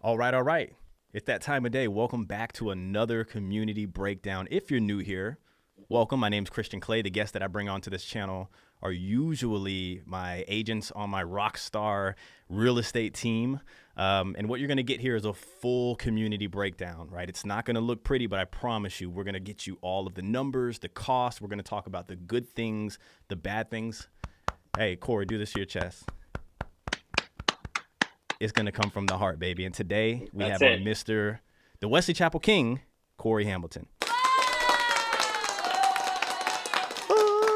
All right, all right. It's that time of day. Welcome back to another community breakdown. If you're new here, welcome. My name's Christian Clay. The guests that I bring onto this channel are usually my agents on my rockstar real estate team. And what you're going to get here is a full community breakdown, right? It's not going to look pretty, but I promise you, we're going to get you all of the numbers, the costs. We're going to talk about the good things, the bad things. Hey, Corey, do this to your chest. It's going to come from the heart, baby. And today we have on the Wesley Chapel King, Corey Hamilton.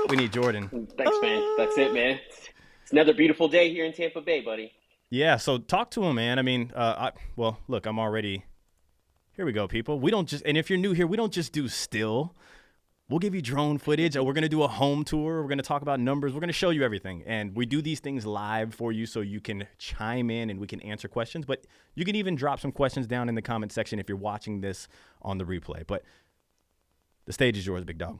We need Jordan. Thanks, man. That's it, man. It's another beautiful day here in Tampa Bay, buddy. Yeah, so talk to him, man. I mean, look, I'm already, here we go, people. We don't just, and if you're new here, we don't just do still. We'll give you drone footage, or we're going to do a home tour. We're going to talk about numbers. We're going to show you everything. And we do these things live for you so you can chime in and we can answer questions. But you can even drop some questions down in the comment section if you're watching this on the replay. But the stage is yours, big dog.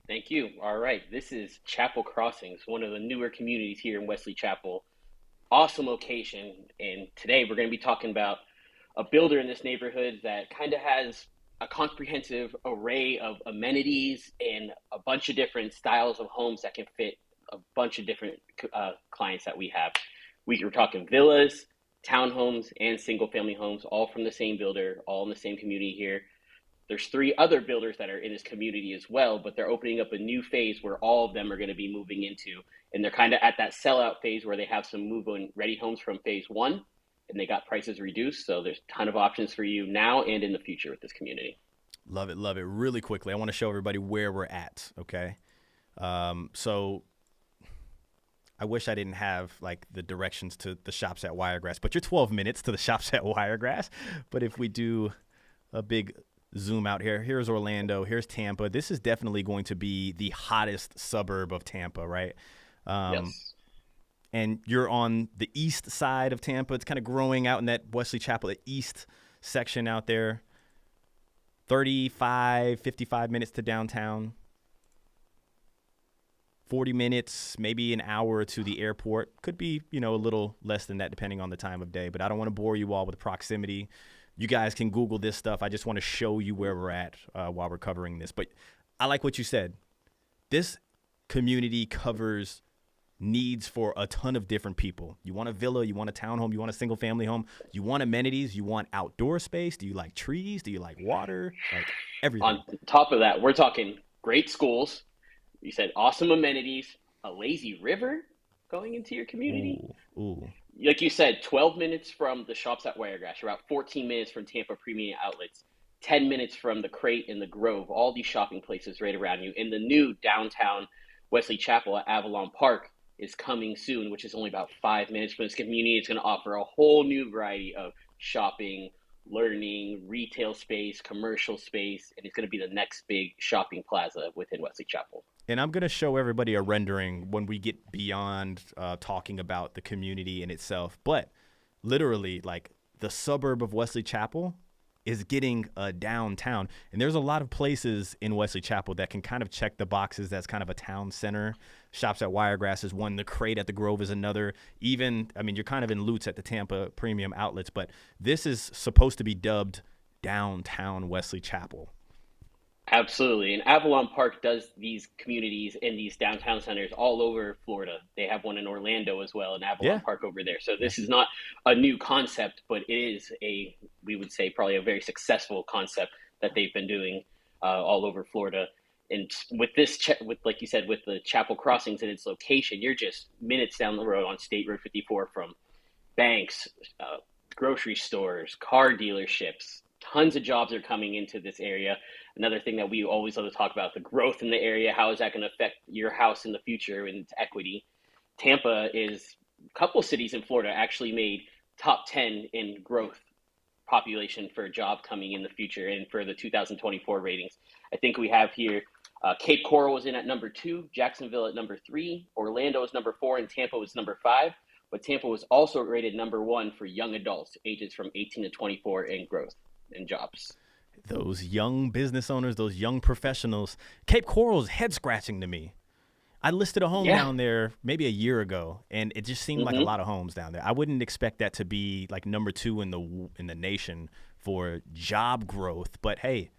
Thank you. All right. This is Chapel Crossings, one of the newer communities here in Wesley Chapel. Awesome location. And today we're going to be talking about a builder in this neighborhood that kind of has a comprehensive array of amenities and a bunch of different styles of homes that can fit a bunch of different clients that we have. We're talking villas, townhomes, and single family homes, all from the same builder, all in the same community here. There's 3 other builders that are in this community as well, but they're opening up a new phase where all of them are going to be moving into. And they're kind of at that sellout phase where they have some move-in ready homes from phase 1. And they got prices reduced. So there's a ton of options for you now and in the future with this community. Love it, love it. Really quickly, I want to show everybody where we're at, okay? So I wish I didn't have like the directions to the shops at Wiregrass, but you're 12 minutes to the shops at Wiregrass. But if we do a big zoom out here, here's Orlando, here's Tampa. This is definitely going to be the hottest suburb of Tampa, right? Yes. And you're on the east side of Tampa. It's kind of growing out in that Wesley Chapel east section out there. 35, 55 minutes to downtown. 40 minutes, maybe an hour to the airport. Could be, a little less than that depending on the time of day. But I don't want to bore you all with proximity. You guys can Google this stuff. I just want to show you where we're at while we're covering this. But I like what you said. This community covers needs for a ton of different people. You want a villa, you want a townhome, you want a single family home, you want amenities, you want outdoor space. Do you like trees? Do you like water? Like everything. On top of that, we're talking great schools. You said awesome amenities, a lazy river going into your community. Ooh. Like you said, 12 minutes from the shops at Wiregrass. You're about 14 minutes from Tampa Premium Outlets, 10 minutes from the Crate and the Grove, all these shopping places right around you. In the new downtown Wesley Chapel at Avalon Park is coming soon, which is only about 5 minutes from this community. It's going to offer a whole new variety of shopping, learning, retail space, commercial space, and it's going to be the next big shopping plaza within Wesley Chapel. And I'm going to show everybody a rendering when we get beyond talking about the community in itself. But literally, like the suburb of Wesley Chapel is getting downtown. And there's a lot of places in Wesley Chapel that can kind of check the boxes. That's kind of a town center. Shops at Wiregrass is one. The Crate at the Grove is another. Even, you're kind of in Lutz at the Tampa Premium Outlets. But this is supposed to be dubbed downtown Wesley Chapel. Absolutely. And Avalon Park does these communities in these downtown centers all over Florida. They have one in Orlando as well, in Avalon Park over there. So this is not a new concept, but it is we would say probably a very successful concept that they've been doing all over Florida. And with this, like you said, with the Chapel Crossings and its location, you're just minutes down the road on State Road 54 from banks, grocery stores, car dealerships. Tons of jobs are coming into this area. Another thing that we always love to talk about, the growth in the area. How is that going to affect your house in the future and its equity? Tampa is a couple of cities in Florida actually made top 10 in growth population for a job coming in the future and for the 2024 ratings. I think we have here Cape Coral was in at number 2, Jacksonville at number 3, Orlando is number 4, and Tampa was number 5. But Tampa was also rated number 1 for young adults ages from 18 to 24 in growth and jobs. Those young business owners, those young professionals. Cape Coral's head scratching to me. I listed a home Yeah. down there maybe a year ago, and it just seemed like a Hmm. lot of homes down there. I wouldn't expect that to be like number 2 in the nation for job growth, but hey,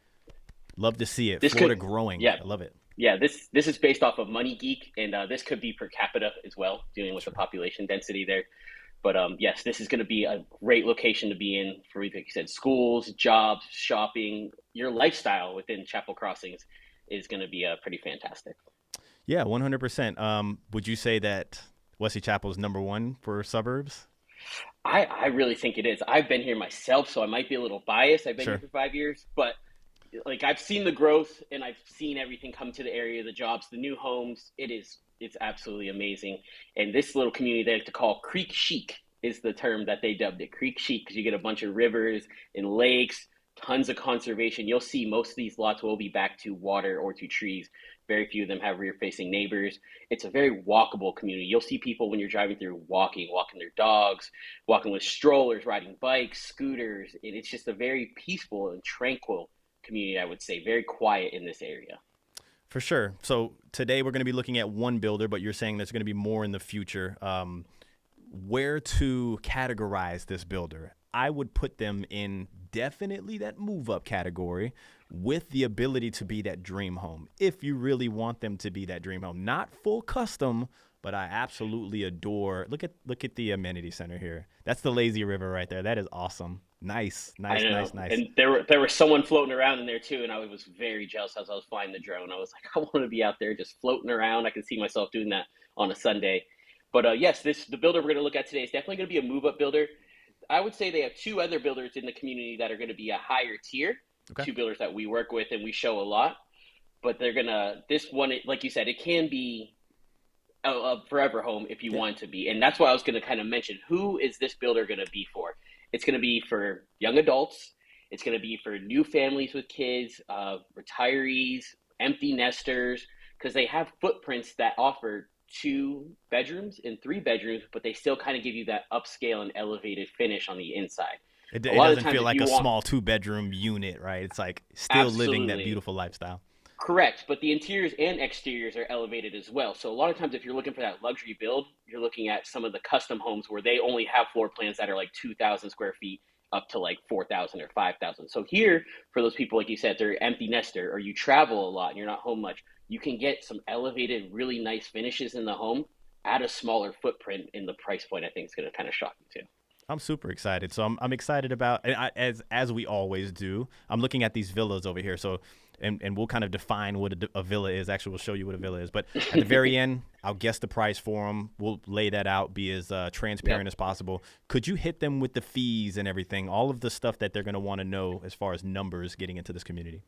love to see it. This Florida could, growing. yeah, I love it. yeah. This is based off of Money Geek, and this could be per capita as well, dealing with the Sure. population density there. But yes, this is going to be a great location to be in for, like you said, schools, jobs, shopping. Your lifestyle within Chapel Crossings is going to be pretty fantastic. Yeah, 100%. Would you say that Wesley Chapel is number 1 for suburbs? I really think it is. I've been here myself, so I might be a little biased. I've been here Sure. for 5 years, but like I've seen the growth and I've seen everything come to the area, the jobs, the new homes. It's absolutely amazing. And this little community they like to call Creek Chic is the term that they dubbed it, Creek Chic, because you get a bunch of rivers and lakes, tons of conservation. You'll see most of these lots will be back to water or to trees. Very few of them have rear facing neighbors. It's a very walkable community. You'll see people when you're driving through walking their dogs, walking with strollers, riding bikes, scooters. And it's just a very peaceful and tranquil community, I would say. Very quiet in this area. For sure. So today we're going to be looking at one builder, but you're saying there's going to be more in the future. Where to categorize this builder? I would put them in definitely that move up category with the ability to be that dream home. If you really want them to be that dream home, not full custom, but I absolutely adore. Look at the amenity center here. That's the lazy river right there. That is awesome. Nice, I nice, know. nice, nice. And there was someone floating around in there too, and I was very jealous as I was flying the drone. I was like, I want to be out there just floating around. I can see myself doing that on a Sunday. But yes, the builder we're going to look at today is definitely going to be a move up builder. I would say they have two other builders in the community that are going to be a higher tier. Okay. Two builders that we work with and we show a lot. But they're gonna this one, like you said, it can be a forever home if you Yeah. want it to be. And that's why I was going to kind of mention, who is this builder going to be for? It's going to be for young adults. It's going to be for new families with kids, retirees, empty nesters, because they have footprints that offer 2 bedrooms and 3 bedrooms, but they still kind of give you that upscale and elevated finish on the inside. A It lot of the doesn't times, feel if like you a want, small 2 bedroom unit, right? It's like still living that absolutely. beautiful lifestyle. Correct, but the interiors and exteriors are elevated as well. So a lot of times, if you're looking for that luxury build, you're looking at some of the custom homes where they only have floor plans that are like 2,000 square feet up to like 4,000 or 5,000. So here, for those people, like you said, they're empty nester or you travel a lot and you're not home much, you can get some elevated, really nice finishes in the home at a smaller footprint in the price point. I think is going to kind of shock you too. I'm super excited. So I'm excited about, and as we always do. I'm looking at these villas over here. So and we'll kind of define what a villa is. Actually, we'll show you what a villa is. But at the very end, I'll guess the price for them. We'll lay that out, be as transparent Yep. as possible. Could you hit them with the fees and everything, all of the stuff that they're going to want to know as far as numbers getting into this community?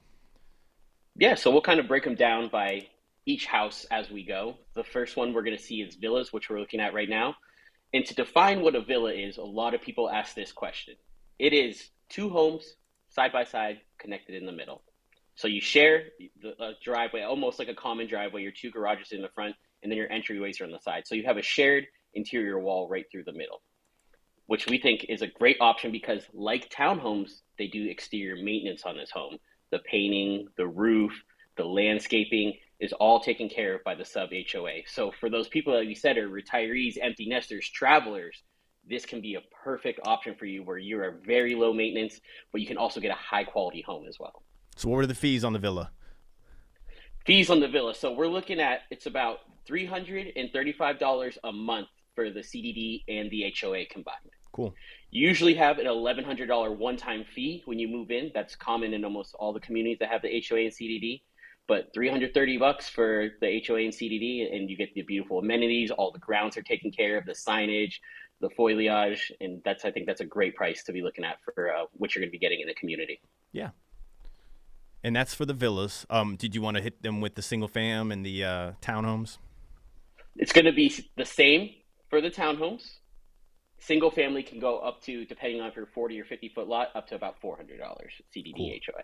Yeah, so we'll kind of break them down by each house as we go. The first one we're going to see is villas, which we're looking at right now. And to define what a villa is, a lot of people ask this question. It is 2 homes side by side connected in the middle. So you share the driveway, almost like a common driveway, your 2 garages in the front, and then your entryways are on the side. So you have a shared interior wall right through the middle, which we think is a great option because, like townhomes, they do exterior maintenance on this home. The painting, the roof, the landscaping is all taken care of by the sub HOA. So for those people that you said are retirees, empty nesters, travelers, this can be a perfect option for you where you are very low maintenance, but you can also get a high quality home as well. So what were the fees on the villa? Fees on the villa. So we're looking at it's about $335 a month for the CDD and the HOA combined. Cool. You usually have an $1,100 one-time fee when you move in. That's common in almost all the communities that have the HOA and CDD. But $330 for the HOA and CDD, and you get the beautiful amenities. All the grounds are taken care of, the signage, the foliage, and I think that's a great price to be looking at for what you're going to be getting in the community. Yeah. And that's for the villas. Did you want to hit them with the single fam and the townhomes? It's going to be the same for the townhomes. Single family can go up to, depending on if you're 40 or 50-foot lot, up to about $400 CDD Cool. HOA.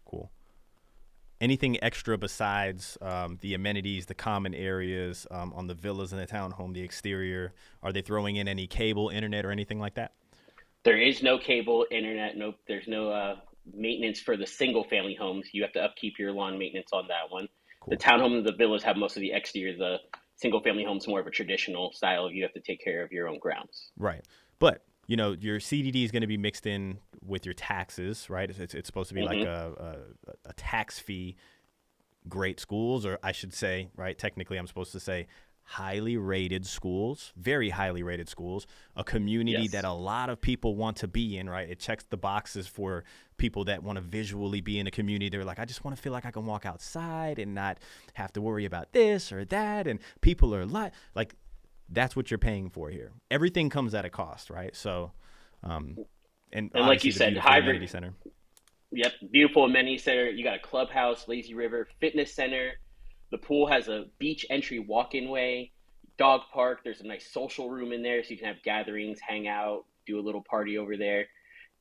Cool. Anything extra besides the amenities, the common areas on the villas and the townhome, the exterior? Are they throwing in any cable, internet, or anything like that? There is no cable, internet, no. There's no maintenance for the single family homes. You have to upkeep your lawn maintenance on that one. The Cool. townhome and the villas have most of the exterior. The single family home's more of a traditional style. You have to take care of your own grounds. Right. But, your CDD is going to be mixed in with your taxes, right? It's supposed to be like Mm-hmm. a tax fee. Great schools, or I should say, right? Technically, I'm supposed to say highly rated schools, very highly rated schools, a community that Yes. a lot of people want to be in, right? It checks the boxes for people that want to visually be in a community. They're like, I just want to feel like I can walk outside and not have to worry about this or that. And people are like, that's what you're paying for here. Everything comes at a cost, right? So, and And like obviously you the said, beautiful hybrid. amenity center. Yep, beautiful amenity center. You got a clubhouse, lazy river, fitness center. The pool has a beach entry walk-in way, dog park. There's a nice social room in there, so you can have gatherings, hang out, do a little party over there.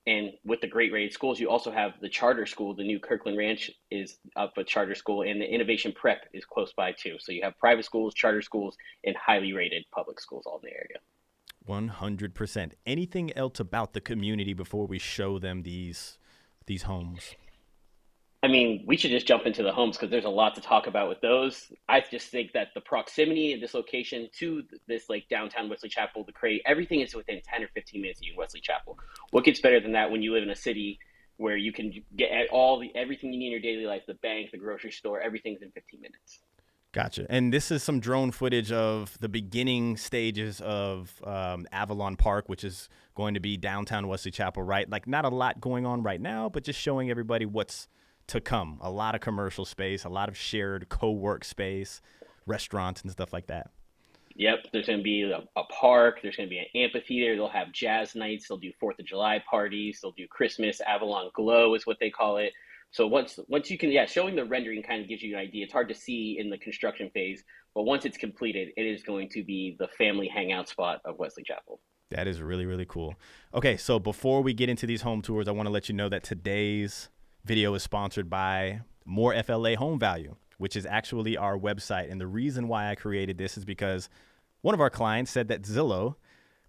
And with the great rated schools, you also have the charter school. The new Kirkland Ranch is up a charter school, and the Innovation Prep is close by too. So you have private schools, charter schools, and highly rated public schools all in the area. 100%. Anything else about the community before we show them these homes? I mean, we should just jump into the homes because there's a lot to talk about with those. I just think that the proximity of this location to this like downtown Wesley Chapel, the Crate, everything is within 10 or 15 minutes of you in Wesley Chapel. What gets better than that when you live in a city where you can get everything you need in your daily life, the bank, the grocery store, everything's in 15 minutes. Gotcha. And this is some drone footage of the beginning stages of Avalon Park, which is going to be downtown Wesley Chapel, right? Like not a lot going on right now, but just showing everybody what's to come. A lot of commercial space, a lot of shared co-work space, restaurants and stuff like that. Yep, there's going to be a park. There's going to be an amphitheater. They'll have jazz nights. They'll do 4th of July parties. They'll do Christmas. Avalon Glow is what they call it. So once you can, yeah, showing the rendering kind of gives you an idea. It's hard to see in the construction phase, but once it's completed, it is going to be the family hangout spot of Wesley Chapel. That is really, really cool. Okay, so before we get into these home tours, I want to let you know that today's video is sponsored by More FLA Home Value, which is actually our website. And the reason why I created this is because one of our clients said that Zillow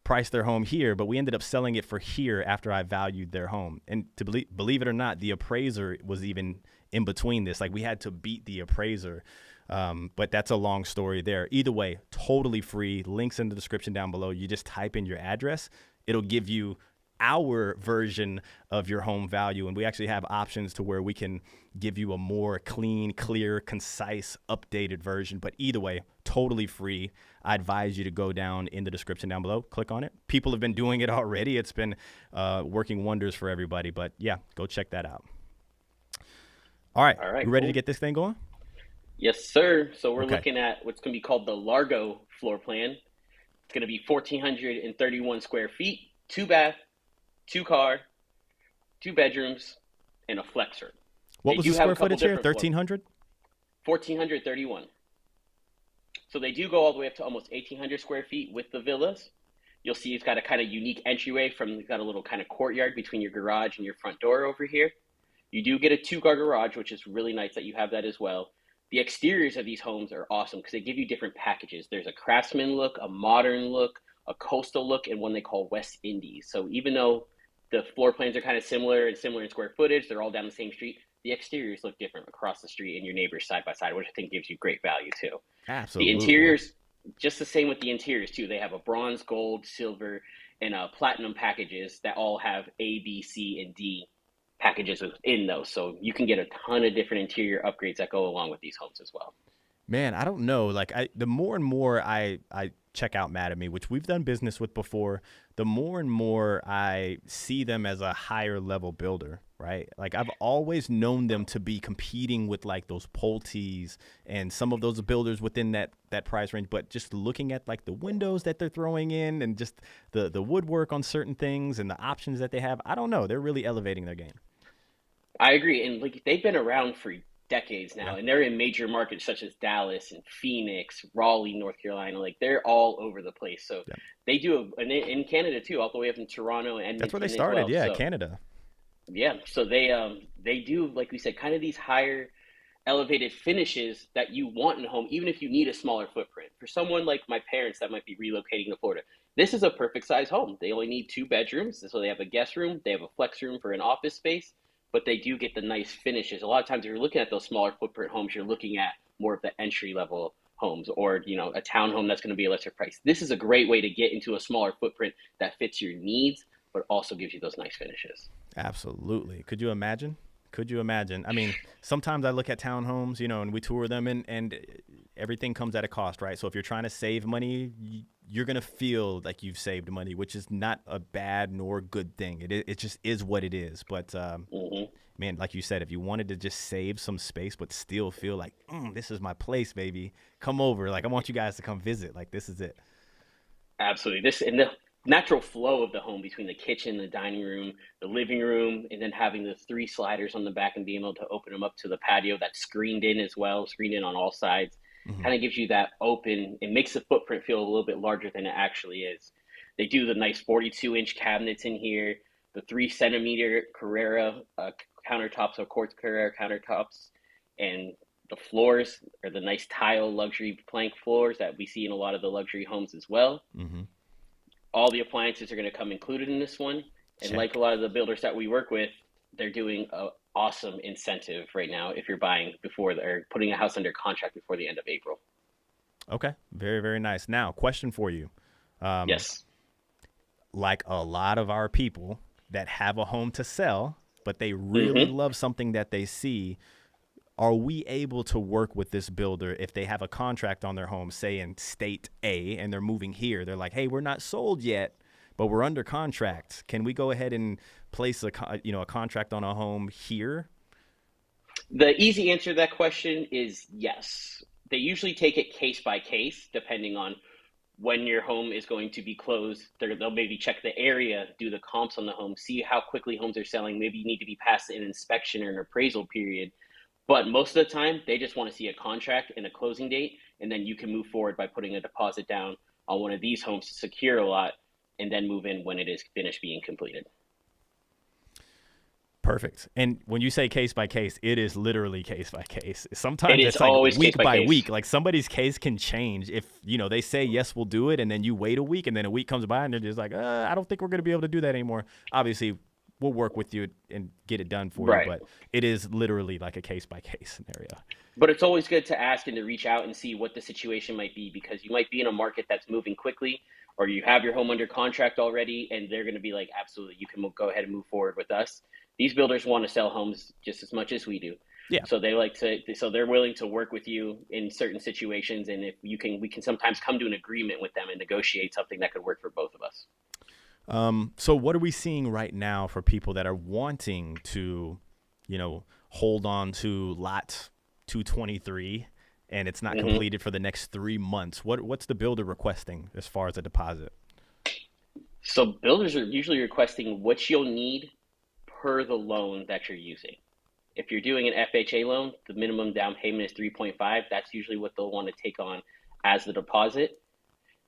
priced their home here, but we ended up selling it for here after I valued their home. And to believe it or not, the appraiser was even in between this. Like we had to beat the appraiser. But that's a long story there. Either way, totally free. Links in the description down below. You just type in your address. It'll give you our version of your home value. And we actually have options to where we can give you a more clean, clear, concise, updated version. But either way, totally free. I advise you to go down in the description down below. Click on it. People have been doing it already. It's been working wonders for everybody. But yeah, go check that out. All right. You ready Cool. to get this thing going? Yes, sir. So we're Okay. looking at what's going to be called the Largo floor plan. It's going to be 1,431 square feet, 2 bath, 2 car, 2 bedrooms, and a flex room. What They was do the have a square couple footage here? different floors. 1,300? 1,431. So they do go all the way up to almost 1,800 square feet with the villas. You'll see it's got a kind of unique entryway it's got a little kind of courtyard between your garage and your front door over here. You do get a 2 car garage, which is really nice that you have that as well. The exteriors of these homes are awesome because they give you different packages. There's a craftsman look, a modern look, a coastal look, and one they call West Indies. So even though the floor plans are kind of similar and similar in square footage, they're all down the same street, the exteriors look different across the street and your neighbors side by side, which I think gives you great value too. The Absolutely. interiors, just the same with the interiors too. They have a bronze, gold, silver, and platinum packages that all have A, B, C, and D packages within those. So you can get a ton of different interior upgrades that go along with these homes as well. Man, I don't know. Like the more and more I check out Mattamy, which we've done business with before, the more and more I see them as a higher level builder, right? Like I've always known them to be competing with like those Pulte's and some of those builders within that price range. But just looking at like the windows that they're throwing in and just the woodwork on certain things and the options that they have, I don't know. They're really elevating their game. I agree. And like they've been around for decades Yeah. now, and they're in major markets such as Dallas and Phoenix, Raleigh, North Carolina. Like they're all over the place. So Yeah. they do, and in Canada too, all the way up in Toronto and That's where they Edmonton as started. well. Yeah. So Canada. yeah, so they do, like we said, kind of these higher elevated finishes that you want in a home, even if you need a smaller footprint. For someone like my parents that might be relocating to Florida, this is a perfect size home. They only need 2 bedrooms, so they have a guest room, they have a flex room for an office space, but they do get the nice finishes. A lot of times, if you're looking at those smaller footprint homes, you're looking at more of the entry level homes, or a townhome that's going to be a lesser price. This is a great way to get into a smaller footprint that fits your needs, but also gives you those nice finishes. Absolutely. Could you imagine? Could you imagine? I mean, sometimes I look at townhomes, and we tour them, and everything comes at a cost, right? So if you're trying to save money, you're going to feel like you've saved money, which is not a bad nor good thing. It just is what it is. But, man, like you said, if you wanted to just save some space but still feel like, this is my place, baby, come over. Like, I want you guys to come visit. Like, this is it. Absolutely. This and the natural flow of the home between the kitchen, the dining room, the living room, and then having the 3 sliders on the back and being able to open them up to the patio that's screened in as well, screened in on all sides, kind of gives you that open. It makes the footprint feel a little bit larger than it actually is. They do the nice 42-inch cabinets in here, the 3-centimeter Carrera countertops or quartz Carrera countertops, and the floors are the nice tile luxury plank floors that we see in a lot of the luxury homes as well. All the appliances are going to come included in this one. And like a lot of the builders that we work with, they're doing an awesome incentive right now if you're buying before or putting a house under contract before the end of April. Okay. Very, very nice. Now, question for you. Yes. Like a lot of our people that have a home to sell, but they really love something that they see, are we able to work with this builder if they have a contract on their home, say in state A, and they're moving here? They're like, hey, we're not sold yet, but we're under contract. Can we go ahead and place a contract on a home here? The easy answer to that question is yes. They usually take it case by case, depending on when your home is going to be closed. They'll maybe check the area, do the comps on the home, see how quickly homes are selling. Maybe you need to be past an inspection or an appraisal period. But most of the time, they just want to see a contract and a closing date, and then you can move forward by putting a deposit down on one of these homes to secure a lot, and then move in when it is finished being completed. Perfect. And when you say case by case, it is literally case by case. Sometimes it's like always week by case. week. Like somebody's case can change if, they say, yes, we'll do it. And then you wait a week, and then a week comes by and they're just like, I don't think we're going to be able to do that anymore. Obviously, we'll work with you and get it done for you. But it is literally like a case by case scenario. But it's always good to ask and to reach out and see what the situation might be, because you might be in a market that's moving quickly, or you have your home under contract already, and they're going to be like, absolutely, you can go ahead and move forward with us. These builders want to sell homes just as much as we do. Yeah. So they're willing to work with you in certain situations. And if we can sometimes come to an agreement with them and negotiate something that could work for both of us. So what are we seeing right now for people that are wanting to, hold on to lot 223 and it's not completed for the next 3 months? What's the builder requesting as far as a deposit? So builders are usually requesting what you'll need per the loan that you're using. If you're doing an FHA loan, the minimum down payment is 3.5. That's usually what they'll want to take on as the deposit.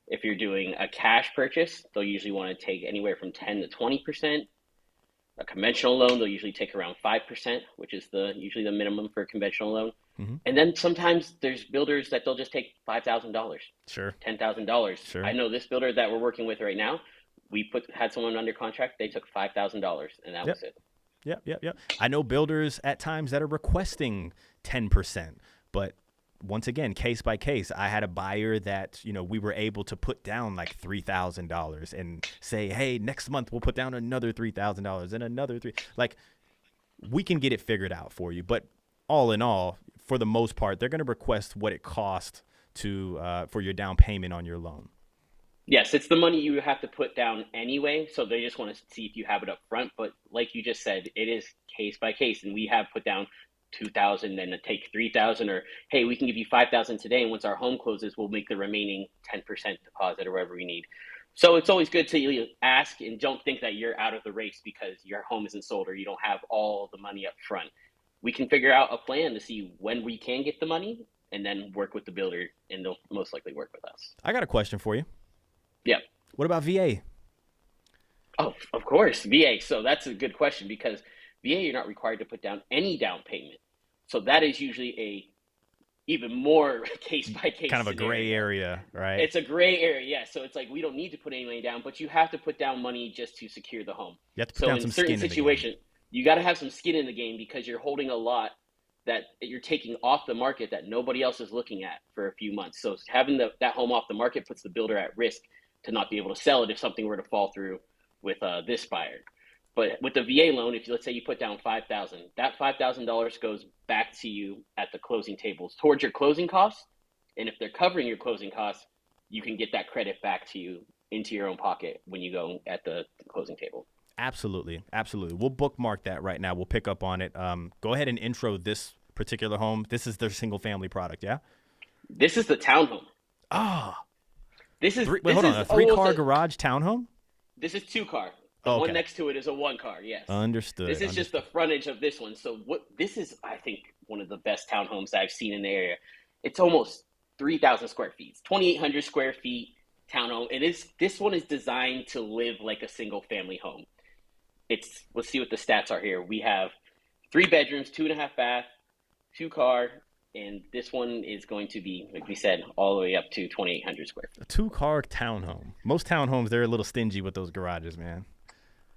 If you're doing a cash purchase, they'll usually want to take anywhere from 10 to 20%. A conventional loan, they'll usually take around 5%, which is usually the minimum for a conventional loan. And then sometimes there's builders that they'll just take $5,000, sure, $10,000. Sure. I know this builder that we're working with right now. We had someone under contract. They took $5,000, and that was it. Yep. I know builders at times that are requesting 10%, but once again, case by case. I had a buyer that, we were able to put down like $3,000 and say, hey, next month we'll put down another $3,000 and another like we can get it figured out for you. But all in all, for the most part, they're going to request what it costs for your down payment on your loan. Yes, it's the money you have to put down anyway. So they just want to see if you have it up front. But like you just said, it is case by case. And we have put down $2,000 and take $3,000, or, hey, we can give you $5,000 today. And once our home closes, we'll make the remaining 10% deposit or whatever we need. So it's always good to ask, and don't think that you're out of the race because your home isn't sold or you don't have all the money up front. We can figure out a plan to see when we can get the money and then work with the builder, and they'll most likely work with us. I got a question for you. Yeah. What about VA? Oh, of course, VA. So that's a good question, because VA, you're not required to put down any down payment. So that is usually even more case by case. Kind of a gray area, right? It's a gray area, yeah. So it's like we don't need to put any money down, but you have to put down money just to secure the home. You have to put down some skin in the game. You got to have some skin in the game, because you're holding a lot that you're taking off the market that nobody else is looking at for a few months. So having that home off the market puts the builder at risk to not be able to sell it if something were to fall through with this buyer. But with the VA loan, if let's say you put down $5,000, that $5,000 goes back to you at the closing tables towards your closing costs. And if they're covering your closing costs, you can get that credit back to you into your own pocket when you go at the closing table. Absolutely. Absolutely. We'll bookmark that right now. We'll pick up on it. Go ahead and intro this particular home. This is their single family product, yeah? This is the townhome. Ah. This is hold on, a 3-car garage townhome? This is 2-car. The one next to it is a 1-car, yes. Understood. This is just the frontage of this one. So this is, I think, one of the best townhomes I've seen in the area. It's almost 3,000 square feet. It's 2,800 square feet townhome. This one is designed to live like a single family home. Let's see what the stats are here. We have 3 bedrooms, 2.5 bath, 2-car, and this one is going to be, like we said, all the way up to 2,800 square feet. A 2-car townhome. Most townhomes, they're a little stingy with those garages, man.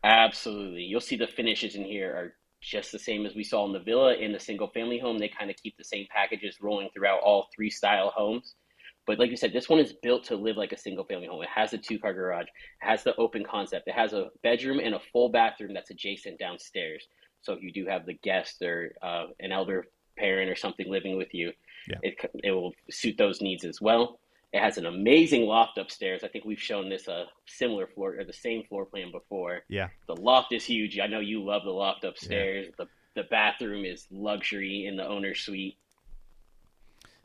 Absolutely. You'll see the finishes in here are just the same as we saw in the villa. In the single family home, they kind of keep the same packages rolling throughout all 3 style homes. But like you said, this one is built to live like a single family home. It has a 2-car garage. It has the open concept. It has a bedroom and a full bathroom that's adjacent downstairs. So if you do have the guest or an elder parent or something living with you, it will suit those needs as well. It has an amazing loft upstairs. I think we've shown this similar floor or the same floor plan before. Yeah. The loft is huge. I know you love the loft upstairs. Yeah. The bathroom is luxury in the owner's suite.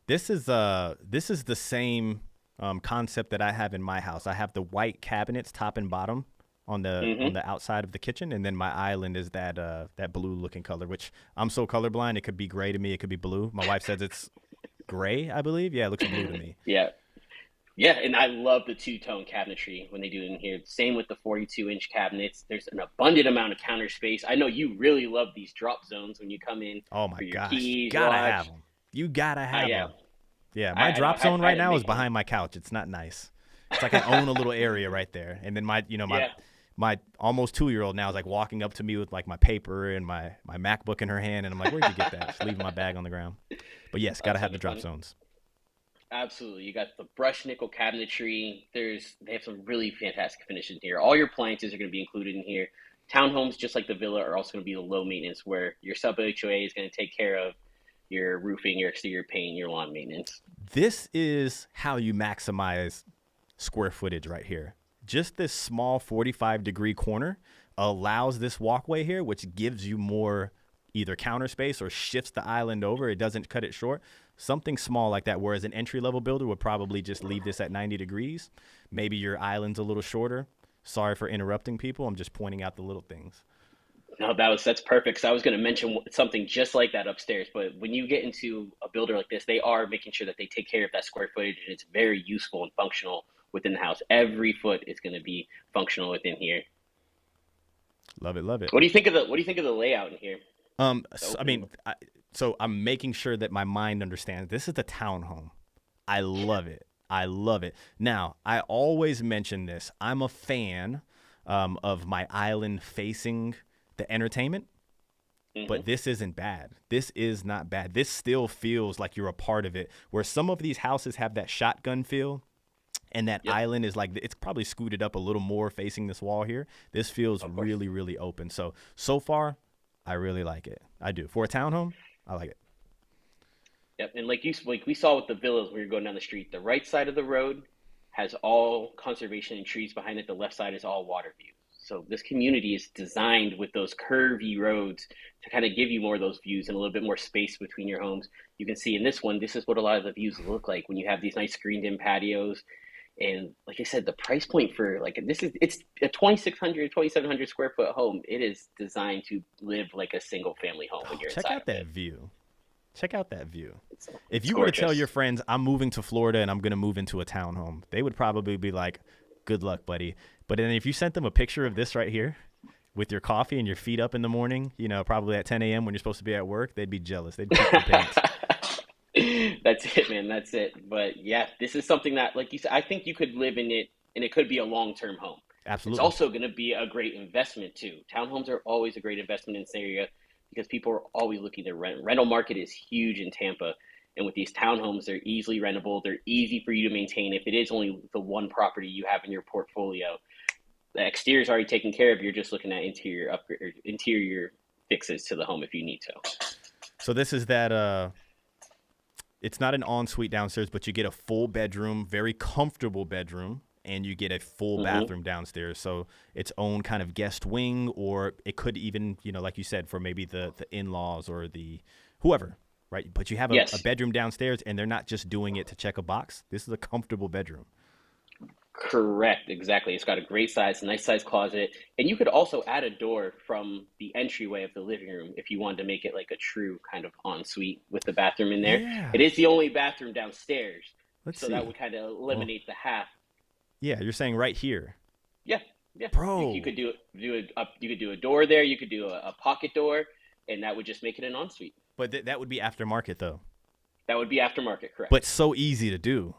This is the same concept that I have in my house. I have the white cabinets top and bottom on the outside of the kitchen, and then my island is that blue looking color, which I'm so colorblind. It could be gray to me. It could be blue. My wife says it's gray, I believe. Yeah, it looks blue to me. Yeah. Yeah, and I love the 2-tone cabinetry when they do it in here. Same with the 42-inch cabinets. There's an abundant amount of counter space. I know you really love these drop zones when you come in. Oh my for your gosh, keys, gotta watch. have them. You gotta have them. Yeah, my I drop zone right now is them. behind my couch. It's not nice. It's like I own a little area right there. And then my almost 2-year-old now is like walking up to me with like my paper and my MacBook in her hand, and I'm like, where'd you get that? Just leaving my bag on the ground. But yes, gotta have the drop zones. Absolutely. You got the brushed nickel cabinetry. They have some really fantastic finishes here. All your appliances are going to be included in here. Townhomes, just like the villa, are also going to be the low maintenance, where your sub HOA is going to take care of your roofing, your exterior paint, your lawn maintenance. This is how you maximize square footage right here. Just this small 45-degree corner allows this walkway here, which gives you more either counter space or shifts the island over. It doesn't cut it short. Something small like that, whereas an entry-level builder would probably just leave this at 90 degrees. Maybe your island's a little shorter. Sorry for interrupting people. I'm just pointing out the little things. No, that's perfect. So I was going to mention something just like that upstairs. But when you get into a builder like this, they are making sure that they take care of that square footage, and it's very useful and functional within the house. Every foot is going to be functional within here. Love it, love it. What do you think of the layout in here? So I'm making sure that my mind understands this is the townhome. I love it. I love it. Now, I always mention this. I'm a fan of my island facing the entertainment, but this isn't bad. This is not bad. This still feels like you're a part of it, where some of these houses have that shotgun feel, and that island is like, it's probably scooted up a little more facing this wall here. This feels really, really open. So far, I really like it. I do. For a townhome, I like it. Yep, and like we saw with the villas when you're going down the street, the right side of the road has all conservation and trees behind it. The left side is all water views. So this community is designed with those curvy roads to kind of give you more of those views and a little bit more space between your homes. You can see in this one, this is what a lot of the views look like when you have these nice screened-in patios. And like I said, the price point for it's a 2,600, 2,700 square foot home. It is designed to live like a single family home when you're inside. Check out that view. Check out that view. If you gorgeous. were to tell your friends, I'm moving to Florida and I'm going to move into a townhome, they would probably be like, good luck, buddy. But then if you sent them a picture of this right here with your coffee and your feet up in the morning, probably at 10 a.m. when you're supposed to be at work, they'd be jealous. They'd poop their pants. That's it, man. That's it. But yeah, this is something that, like you said, I think you could live in it, and it could be a long-term home. Absolutely. It's also going to be a great investment too. Townhomes are always a great investment in this area because people are always looking to rent. Rental market is huge in Tampa. And with these townhomes, they're easily rentable. They're easy for you to maintain. If it is only the one property you have in your portfolio, the exterior is already taken care of. You're just looking at interior upgrade, or interior fixes to the home if you need to. So this is that. It's not an ensuite downstairs, but you get a full bedroom, very comfortable bedroom, and you get a full bathroom downstairs. So its own kind of guest wing, or it could even, like you said, for maybe the in-laws or the whoever, right? But you have a bedroom downstairs, and they're not just doing it to check a box. This is a comfortable bedroom. Correct, exactly. It's got a great size, nice size closet, and you could also add a door from the entryway of the living room if you wanted to make it like a true kind of ensuite with the bathroom in there. Yeah. It is the only bathroom downstairs, so that would kind of eliminate the half. Yeah, you're saying right here. Yeah, bro. You could do a door there. You could do a pocket door, and that would just make it an ensuite. But that would be aftermarket, though. That would be aftermarket, correct? But so easy to do.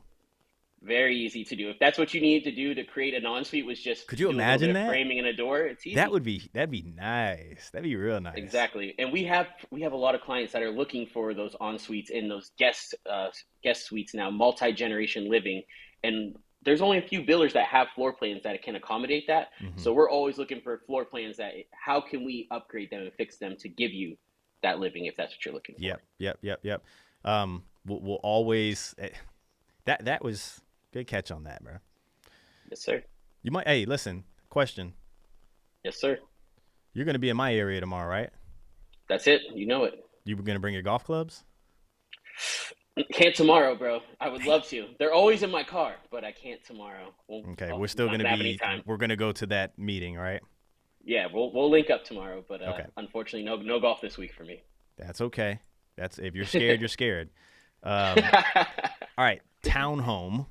Very easy to do. If that's what you needed to do to create an ensuite, was just could you imagine that framing in a door? It's easy. That'd be nice. That'd be real nice. Exactly. And we have a lot of clients that are looking for those ensuites in those guest suites now, multi-generation living, and there's only a few builders that have floor plans that can accommodate that. So we're always looking for floor plans that how can we upgrade them and fix them to give you that living if that's what you're looking for. Yep. We'll always that was good catch on that, bro. Yes, sir. You might. Hey, listen. Question. Yes, sir. You're going to be in my area tomorrow, right? That's it. You know it. You were going to bring your golf clubs? Can't tomorrow, bro. I would love to. They're always in my car, but I can't tomorrow. Okay, we're still going to be. We're going to go to that meeting, right? Yeah, we'll link up tomorrow, but okay. Unfortunately, no golf this week for me. That's okay. That's if you're scared, you're scared. All right, Townhome.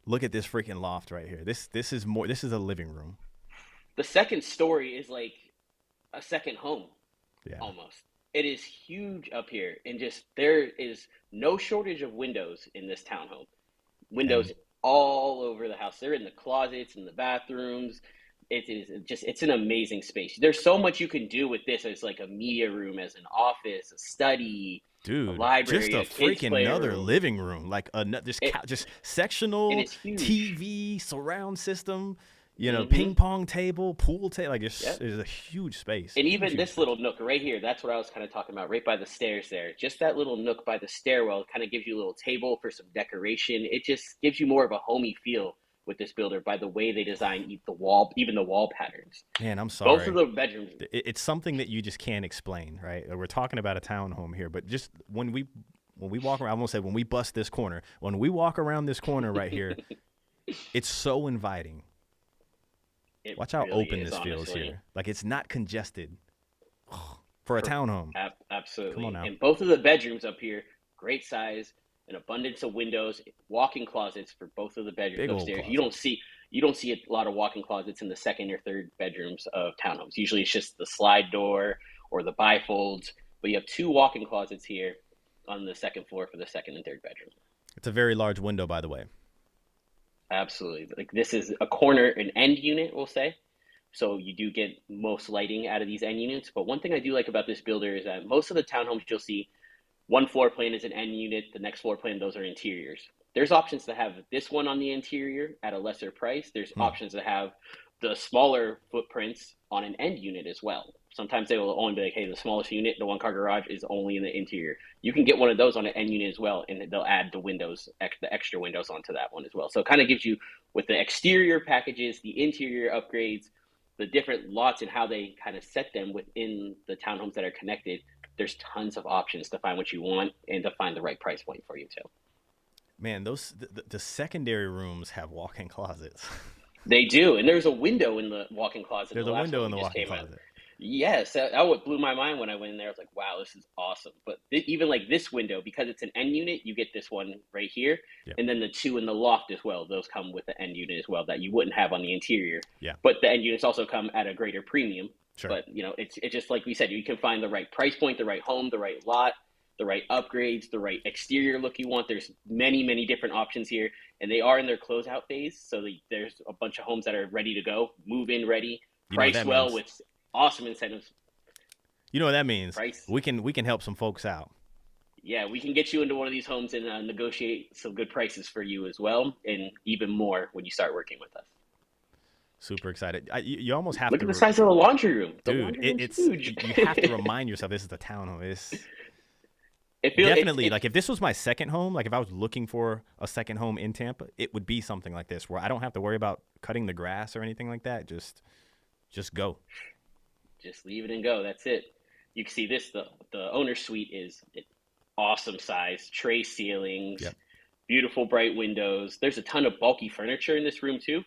Look at this freaking loft right here. This is more. This is a living room. The second story is like a second home. Yeah. Almost. It is huge up here, and just there is no shortage of windows in this townhome. Windows all over the house. They're in the closets, in the bathrooms. It's an amazing space. There's so much you can do with this as like a media room, as an office, a study, dude, a library, just a freaking another living room, like just sectional TV, surround system, ping pong table, pool table, like it's a huge space. And even this little nook right here, that's what I was kind of talking about, right by the stairs there. Just that little nook by the stairwell kind of gives you a little table for some decoration. It just gives you more of a homey feel with this builder by the way they design even the wall patterns. Man, I'm sorry. Both of the bedrooms. It's something that you just can't explain, right? We're talking about a townhome here, but just when we walk around, I won't say when we bust this corner, when we walk around this corner right here, it's so inviting. Watch how really open this feels here. Like it's not congested for a townhome. Absolutely. Come on now. And both of the bedrooms up here, great size, an abundance of windows, walk-in closets for both of the bedrooms upstairs. You don't see a lot of walk-in closets in the second or third bedrooms of townhomes. Usually it's just the slide door or the bifolds, but you have two walk-in closets here on the second floor for the second and third bedroom. It's a very large window, by the way. Absolutely. Like this is a corner, an end unit, we'll say. So you do get most lighting out of these end units. But one thing I do like about this builder is that most of the townhomes you'll see, one floor plan is an end unit. The next floor plan, those are interiors. There's options to have this one on the interior at a lesser price. There's options to have the smaller footprints on an end unit as well. Sometimes they will only be like, hey, the smallest unit, the one-car garage is only in the interior. You can get one of those on an end unit as well, and they'll add the windows, the extra windows onto that one as well. So it kind of gives you, with the exterior packages, the interior upgrades, the different lots and how they kind of set them within the townhomes that are connected. There's tons of options to find what you want and to find the right price point for you too. Man, the secondary rooms have walk-in closets. They do, and there's a window in the walk-in closet. There's a window in the walk-in closet. Yes, that what blew my mind when I went in there. I was like, wow, this is awesome. But even like this window, because it's an end unit, you get this one right here. Yep. And then the two in the loft as well. Those come with the end unit as well that you wouldn't have on the interior. Yeah. But the end units also come at a greater premium. Sure. But, it's just like we said, you can find the right price point, the right home, the right lot, the right upgrades, the right exterior look you want. There's many, many different options here. And they are in their closeout phase. So there's a bunch of homes that are ready to go, move in ready, priced well with awesome incentives. You know what that means? Price. We can help some folks out. Yeah, we can get you into one of these homes and negotiate some good prices for you as well, and even more when you start working with us. Super excited. You almost have Look to, at the size of the laundry room. The dude. laundry room's It's huge. you have to remind yourself this is the townhome. It's It feels definitely like if this was my second home, like if I was looking for a second home in Tampa, it would be something like this where I don't have to worry about cutting the grass or anything like that. Just go. just leave it and go. That's it. You can see this. The owner suite is an awesome size. Tray ceilings, Yep. beautiful bright windows. There's a ton of bulky furniture in this room too,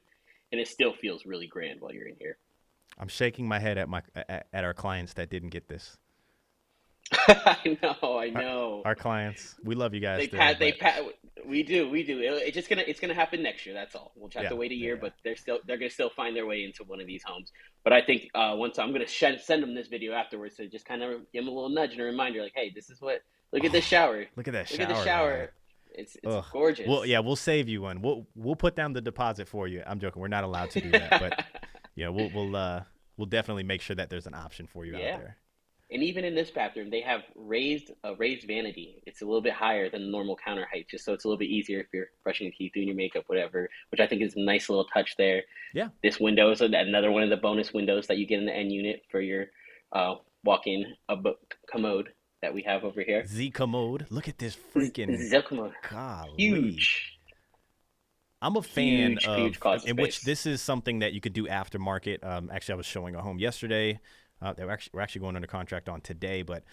and it still feels really grand while you're in here. I'm shaking my head at our clients that didn't get this. I know. Our clients, we love you guys. They still, pat. They but pat. We do. It's gonna happen next year. That's all. We'll just have to wait a year, yeah. but they're gonna still find their way into one of these homes. But I think once I'm gonna send them this video afterwards to just kind of give them a little nudge and a reminder, like, hey, this is what. Look at this shower. Look at that shower. Look at the shower. It's gorgeous. Well, yeah, we'll save you one. We'll put down the deposit for you. I'm joking. We're not allowed to do that, but yeah, we'll definitely make sure that there's an option for you out there. And even in this bathroom, they have a raised vanity. It's a little bit higher than the normal counter height, just so it's a little bit easier if you're brushing your teeth, doing your makeup, whatever, which I think is a nice little touch there. Yeah. This window is another one of the bonus windows that you get in the end unit for your walk-in commode that we have over here. Z commode. Look at this freaking commode. Golly. Huge. I'm a fan huge of, in which space. this is something that you could do aftermarket. Actually, I was showing a home yesterday. We're actually going under contract on today, but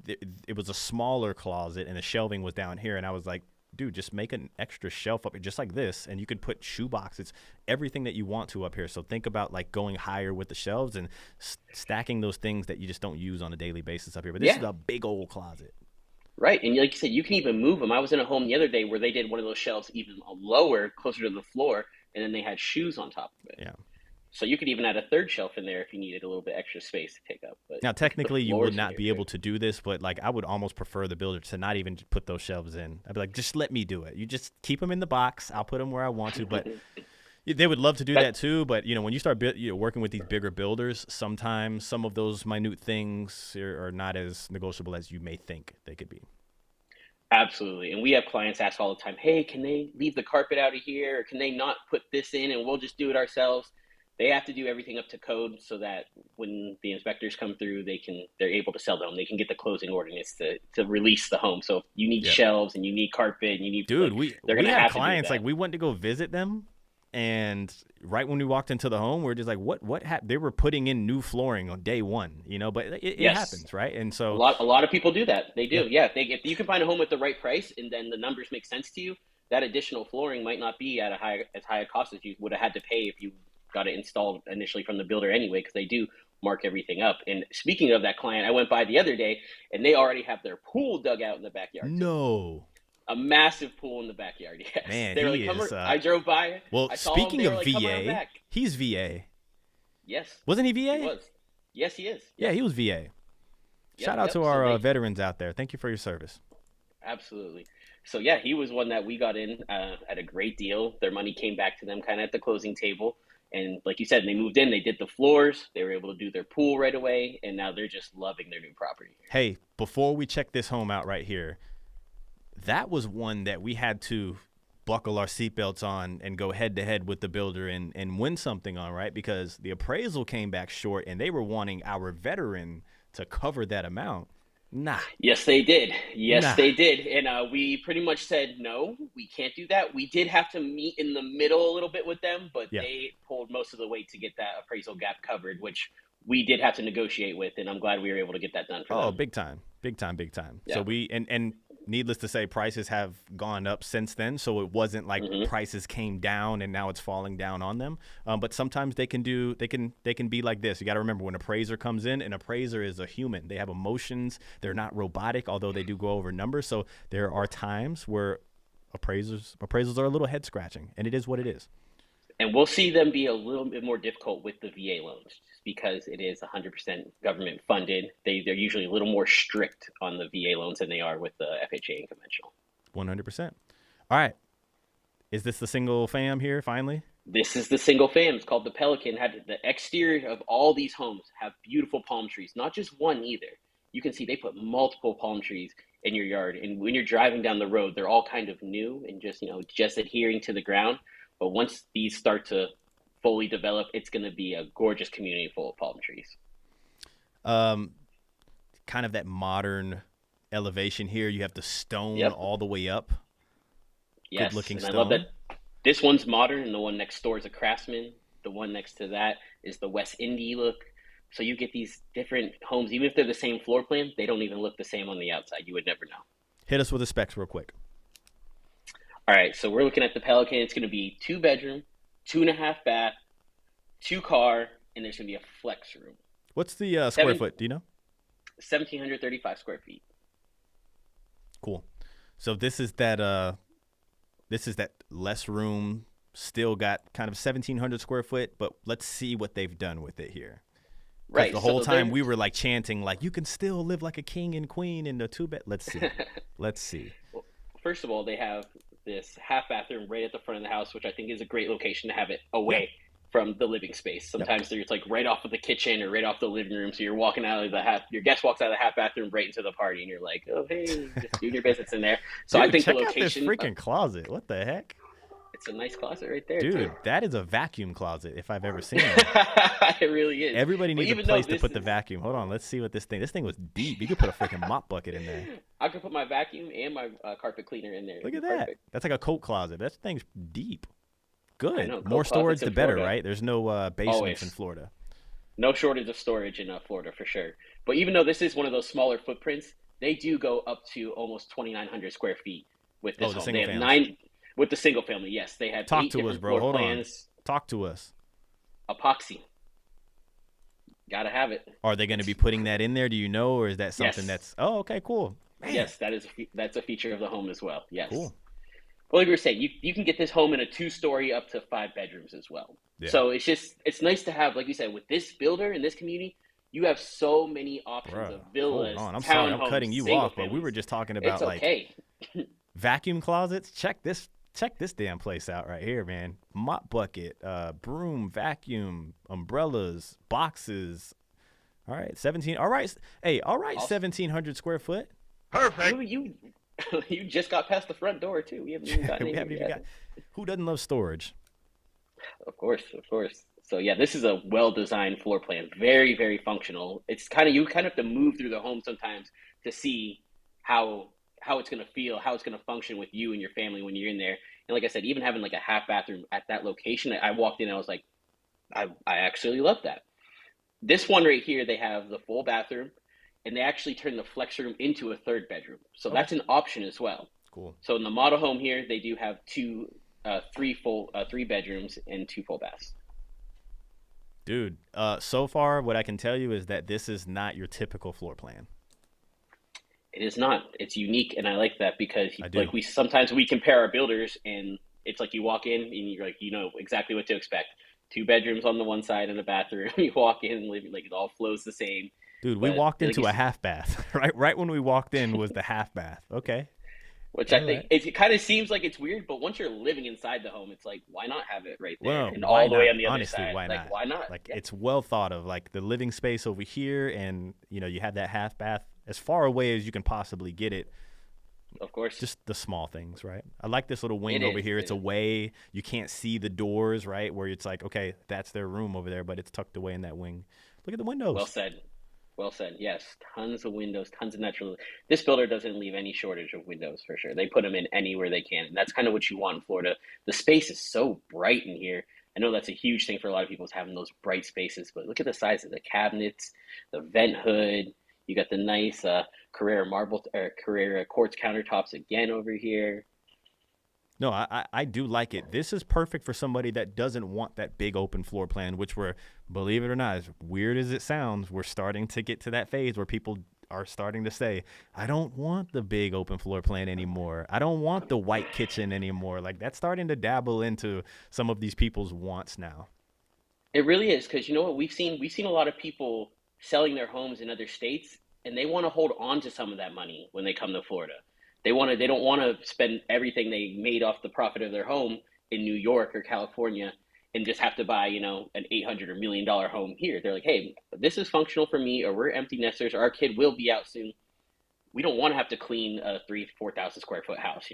it was a smaller closet and the shelving was down here. And I was like, dude, just make an extra shelf up here just like this. And you could put shoe boxes, everything that you want to up here. So think about like going higher with the shelves and stacking those things that you just don't use on a daily basis up here. But this is a big old closet. Right. And like you said, you can even move them. I was in a home the other day where they did one of those shelves even lower, closer to the floor, and then they had shoes on top of it. Yeah. So you could even add a third shelf in there if you needed a little bit extra space to take up. But now, technically, you would not be able to do this, but like I would almost prefer the builder to not even put those shelves in. I'd be like, just let me do it. You just keep them in the box. I'll put them where I want to. But they would love to do that too. But when you start working with these bigger builders, sometimes some of those minute things are not as negotiable as you may think they could be. Absolutely. And we have clients ask all the time, hey, can they leave the carpet out of here? Or can they not put this in and we'll just do it ourselves? They have to do everything up to code so that when the inspectors come through, they're able to sell them. They can get the closing ordinance to release the home. So if you need shelves and you need carpet and you need we have clients like we went to go visit them, and right when we walked into the home, we're just like, what they were putting in new flooring on day one, but it happens, right? And so a lot of people do that. They do, if you can find a home at the right price and then the numbers make sense to you, that additional flooring might not be at as high a cost as you would have had to pay if you got it installed initially from the builder anyway, because they do mark everything up. And speaking of that client, I went by the other day and they already have their pool dug out in the backyard. No. A massive pool in the backyard. Yes. Man, they were like, I drove by. Well, I saw speaking him, of VA, he's VA. Yes. Wasn't he VA? He was. Yes, he is. Yeah, he was VA. Shout out to our veterans out there. Thank you for your service. Absolutely. So, yeah, he was one that we got in at a great deal. Their money came back to them kind of at the closing table. And like you said, they moved in, they did the floors, they were able to do their pool right away, and now they're just loving their new property. Hey, before we check this home out right here, that was one that we had to buckle our seatbelts on and go head to head with the builder and win something on, right? Because the appraisal came back short and they were wanting our veteran to cover that amount. Nah. Yes, they did. They did. And we pretty much said, no, we can't do that. We did have to meet in the middle a little bit with them, but they pulled most of the weight to get that appraisal gap covered, which we did have to negotiate with. And I'm glad we were able to get that done for them. Oh, big time. Yeah. So and needless to say, prices have gone up since then. So it wasn't like prices came down and now it's falling down on them. But sometimes they can be like this. You got to remember, when an appraiser comes in, an appraiser is a human. They have emotions. They're not robotic, although they do go over numbers. So there are times where appraisals are a little head scratching, and it is what it is. And we'll see them be a little bit more difficult with the VA loans, just because it is 100% government funded. They're usually a little more strict on the VA loans than they are with the FHA and conventional. 100%. All right. Is this the single fam here finally? This is the single fam. It's called the Pelican. Had the exterior of all these homes have beautiful palm trees, not just one either. You can see they put multiple palm trees in your yard, and when you're driving down the road, they're all kind of new and just just adhering to the ground. But once these start to fully develop, it's going to be a gorgeous community full of palm trees. Kind of that modern elevation here. You have the stone all the way up. Yes, good looking and stone. I love that. This one's modern, and the one next door is a Craftsman. The one next to that is the West Indy look. So you get these different homes, even if they're the same floor plan, they don't even look the same on the outside. You would never know. Hit us with the specs real quick. All right, so we're looking at the Pelican. It's going to be 2-bedroom, 2.5 bath, 2-car, and there's going to be a flex room. What's the square foot? Do you know? 1,735 square feet. Cool. So this is that less room, still got kind of 1,700 square foot, but let's see what they've done with it here. Right. The whole time we were like chanting, like, you can still live like a king and queen in the 2-bed. Let's see. Let's see. Well, first of all, they have this half bathroom right at the front of the house, which I think is a great location to have it away from the living space. Sometimes it's like right off of the kitchen or right off the living room. So you're walking out of your guest walks out of the half bathroom right into the party, and you're like, oh, hey, just doing your business in there. So Dude, I think check the location. out this freaking closet. What the heck? It's a nice closet right there. Dude, too. That is a vacuum closet if I've ever seen one. It really is. Everybody needs a place to put the vacuum. Hold on, let's see what this thing was deep. You could put a freaking mop bucket in there. I could put my vacuum and my carpet cleaner in there. Look at that. Perfect. That's like a coat closet. That thing's deep. Good. Know, more storage, the better, Florida. right? There's no basements Always. in Florida. No shortage of storage in Florida for sure. But even though this is one of those smaller footprints, they do go up to almost 2,900 square feet with this home. They have 9 with the single family. Yes, they have 8 different floor plans. Talk to us. Epoxy. Gotta have it. Are they going to be putting that in there? Do you know, or is that something that's? Oh, okay, cool. Man. Yes, that's a feature of the home as well. Yes. Cool. Well, like we were saying, you can get this home in a 2-story up to 5 bedrooms as well. Yeah. So it's nice to have, like you said, with this builder in this community, you have so many options of villas. Hold on. I'm sorry, I'm cutting you off, but we were just talking about vacuum closets. Check this damn place out right here, man. Mop bucket, broom, vacuum, umbrellas, boxes. All right, 17. All right, hey, all right, 1,700 square foot. Perfect. You just got past the front door too. We haven't even gotten in yet. Who doesn't love storage? Of course. So yeah, this is a well-designed floor plan. Very, very functional. It's you kind of have to move through the home sometimes to see how it's going to feel, how it's going to function with you and your family when you're in there. And like I said, even having like a half bathroom at that location, I walked in and I was like, I actually love that. This one right here, they have the full bathroom, and they actually turn the flex room into a 3rd bedroom. So that's an option as well. Cool. So in the model home here, they do have 3 bedrooms and 2 full baths. Dude, so far what I can tell you is that this is not your typical floor plan. It is not. It's unique, and I like that because sometimes we compare our builders, and it's like you walk in and you're like, you know exactly what to expect. 2 bedrooms on the one side and a bathroom. You walk in and like it all flows the same. Dude, we walked into a half bath. Right when we walked in was the half bath. Okay. Which I think it kind of seems like it's weird, but once you're living inside the home, it's like, why not have it right there and all the way on the other side? Why not? Like, why not? Like it's well thought of. Like the living space over here, and you have that half bath as far away as you can possibly get it. Of course. Just the small things, right? I like this little wing over here. It's away. You can't see the doors, right? Where it's like, okay, that's their room over there, but it's tucked away in that wing. Look at the windows. Well said. Yes, tons of windows, tons of natural. This builder doesn't leave any shortage of windows for sure. They put them in anywhere they can, and that's kind of what you want in Florida. The space is so bright in here. I know that's a huge thing for a lot of people is having those bright spaces, but look at the size of the cabinets, the vent hood. You got the nice Carrera quartz countertops again over here. No, I do like it. This is perfect for somebody that doesn't want that big open floor plan, which believe it or not, as weird as it sounds, we're starting to get to that phase where people are starting to say, I don't want the big open floor plan anymore. I don't want the white kitchen anymore. Like that's starting to dabble into some of these people's wants now. It really is, because you know what we've seen a lot of people selling their homes in other states, and they want to hold on to some of that money when they come to Florida. They don't want to spend everything they made off the profit of their home in New York or California and just have to buy, an 800 or $1 million home here. They're like, hey, this is functional for me, or we're empty nesters, or our kid will be out soon. We don't want to have to clean a 4,000 square foot house.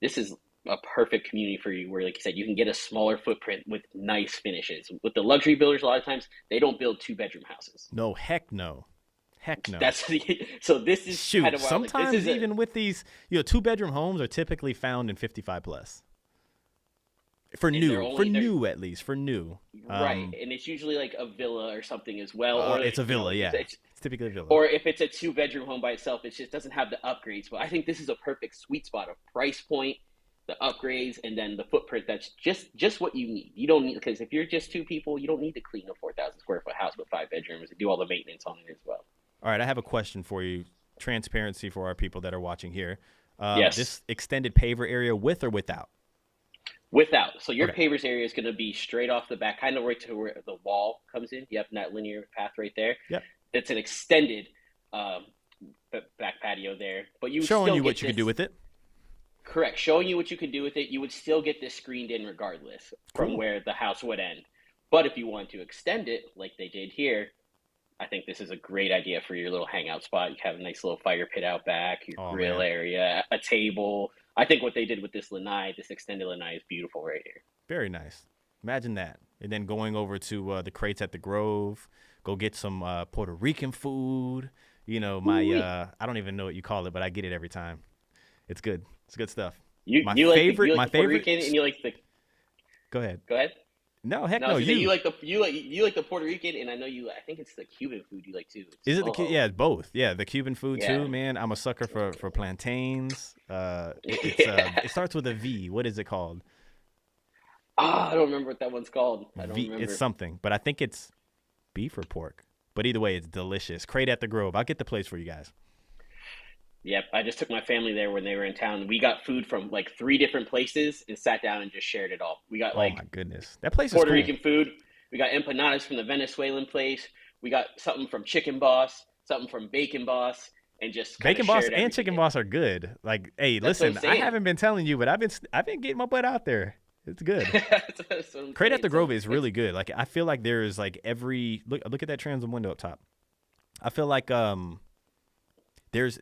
This is a perfect community for you, where, like you said, you can get a smaller footprint with nice finishes. With the luxury builders, a lot of times they don't build 2-bedroom houses. No, heck no. Heck no. So this is Shoot, kind of sometimes like, this is even with these, 2-bedroom homes are typically found in 55 plus. For new at least. Right, and it's usually like a villa or something as well. Or it's a villa, yeah. It's typically a villa. Or if it's a 2-bedroom home by itself, it just doesn't have the upgrades. But I think this is a perfect sweet spot of price point, the upgrades, and then the footprint that's just what you need. You don't need, because if you're just 2 people, you don't need to clean a 4,000 square foot house with 5 bedrooms and do all the maintenance on it as well. All right, I have a question for you. Transparency for our people that are watching here. Yes. This extended paver area, with or without? Without. So your pavers area is going to be straight off the back, kind of right to where the wall comes in. Yep, that linear path right there. Yep. It's an extended back patio there. But you showing still you get what you can do with it. Correct. Showing you what you can do with it. You would still get this screened in regardless from where the house would end. But if you want to extend it like they did here, I think this is a great idea for your little hangout spot. You have a nice little fire pit out back, your grill area, a table. I think what they did with this lanai, this extended lanai, is beautiful right here. Very nice. Imagine that. And then going over to the crates at the Grove, go get some Puerto Rican food. I don't even know what you call it, but I get it every time. It's good. It's good stuff. My favorite Puerto Rican, and you like the. Go ahead. Go ahead. No, heck no. You like the Puerto Rican, and I know I think it's the Cuban food you like too. Is it yeah, both. Yeah, the Cuban food too, man. I'm a sucker for plantains. It starts with a V. What is it called? I don't remember what that one's called. I don't remember. It's something, but I think it's beef or pork. But either way, it's delicious. Crate at the Grove. I'll get the place for you guys. Yep, I just took my family there when they were in town. We got food from like 3 different places and sat down and just shared it all. We got my goodness, that place is Puerto cool. Rican food. We got empanadas from the Venezuelan place. We got something from Chicken Boss, something from Bacon Boss, and just Bacon Boss and Chicken Boss are good. Like, hey, listen, I haven't been telling you, but I've been getting my butt out there. It's good. Crate at the Grove is really good. Like, I feel like there's like look at that transom window up top. I feel like there's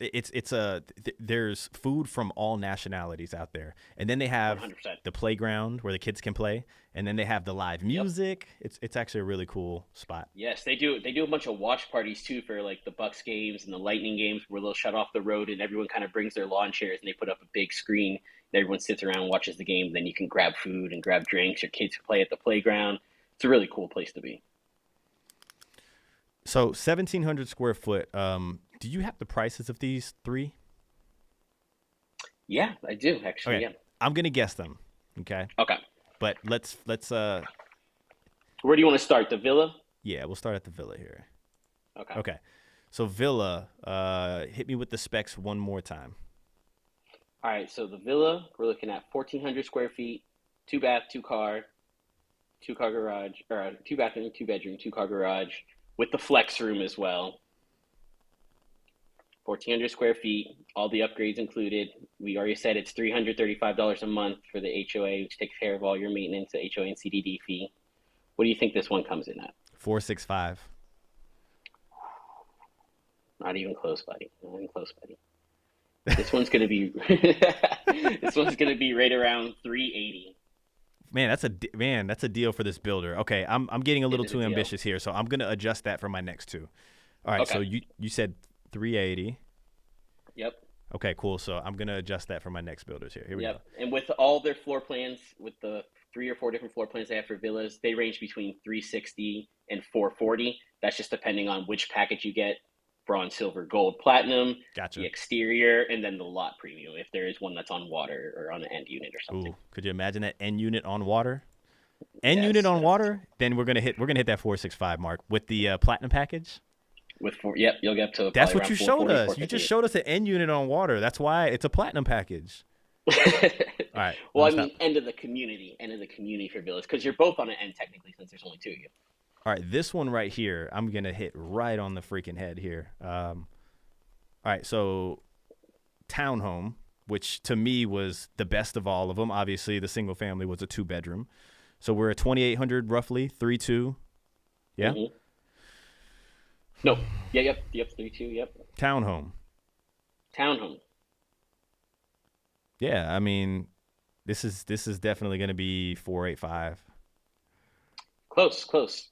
food from all nationalities out there, and then they have 100%. the playground where the kids can play, and then they have the live music. Yep. It's actually a really cool spot. Yes, they do a bunch of watch parties too for like the Bucks games and the Lightning games, where they'll shut off the road and everyone kind of brings their lawn chairs and they put up a big screen and everyone sits around and watches the game. Then you can grab food and grab drinks. Your kids can play at the playground. It's a really cool place to be. So 1,700 square foot. Do you have the prices of these 3? Yeah, I do actually. Okay. Yeah. I'm gonna guess them. Okay. Okay. But let's. Where do you want to start? The villa? Yeah, we'll start at the villa here. Okay. Okay. So villa, hit me with the specs one more time. All right. So the villa, we're looking at 1,400 square feet, 2 bath, 2 car garage, or 2 bathroom, 2 bedroom, 2 car garage with the flex room as well. 1,400 square feet, all the upgrades included. We already said it's $335 a month for the HOA, which takes care of all your maintenance, the HOA and CDD fee. What do you think this one comes in at? $465. Not even close, buddy. Not even close, buddy. This one's gonna be right around $380. Man, that's a deal for this builder. Okay, I'm getting a little too ambitious here, so I'm gonna adjust that for my next 2. All right, okay. So you said 380. Yep. Okay, cool. So I'm gonna adjust that for my next builders here. Here we go. And with all their floor plans, with the 3 or 4 different floor plans they have for villas, they range between 360 and 440. That's just depending on which package you get: bronze, silver, gold, platinum. Gotcha. The exterior, and then the lot premium, if there is one that's on water or on an end unit or something. Ooh, could you imagine that end unit on water? Unit on water, then we're gonna hit that 465 mark with the platinum package. You'll get to. That's what you showed us. You just showed us an end unit on water. That's why it's a platinum package. All right. Well, I mean, end of the community for villas, because you're both on an end technically, since there's only 2 of you. All right, this one right here, I'm gonna hit right on the freaking head here. All right, so Townhome, which to me was the best of all of them. Obviously, the single family was a 2-bedroom. So we're at 2,800 roughly, 3.2. Yeah. Mm-hmm. No. Yeah. Yep. 3.2. Yep. Townhome. Townhome. Yeah, I mean, this is definitely going to be 4.85. Close.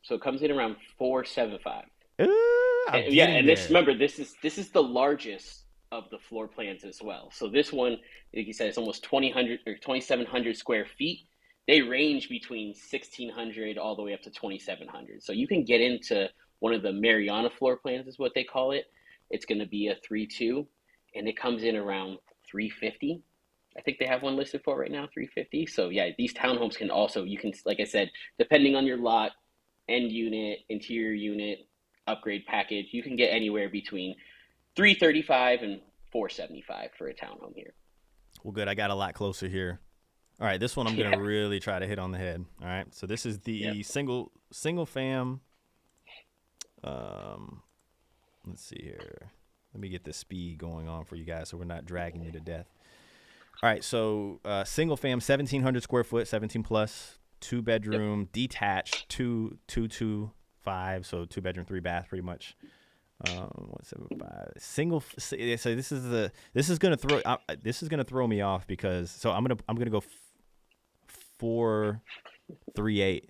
So it comes in around 4.75. I'm Yeah, getting and this, there. remember, this is the largest of the floor plans as well. So this one, like you said, it's almost 2,000 or 2,700 square feet. They range between 1,600 all the way up to 2,700. So you can get into one of the Mariana floor plans, is what they call it. It's going to be a 3.2, and it comes in around 350. I think they have one listed for right now, 350. So yeah, these townhomes can also, you can, like I said, depending on your lot, end unit, interior unit, upgrade package, you can get anywhere between 335 and 475 for a townhome here. Well, good. I got a lot closer here. All right, this one I'm gonna really try to hit on the head. All right, so this is the single fam. Let's see here. Let me get the speed going on for you guys, so we're not dragging you to death. All right, so single fam, 1,700 square foot, 17 plus, 2-bedroom, detached, 2.25, so 2-bedroom, 3-bath, pretty much. 1.75 single. So this is gonna throw me off because I'm gonna go 4.38.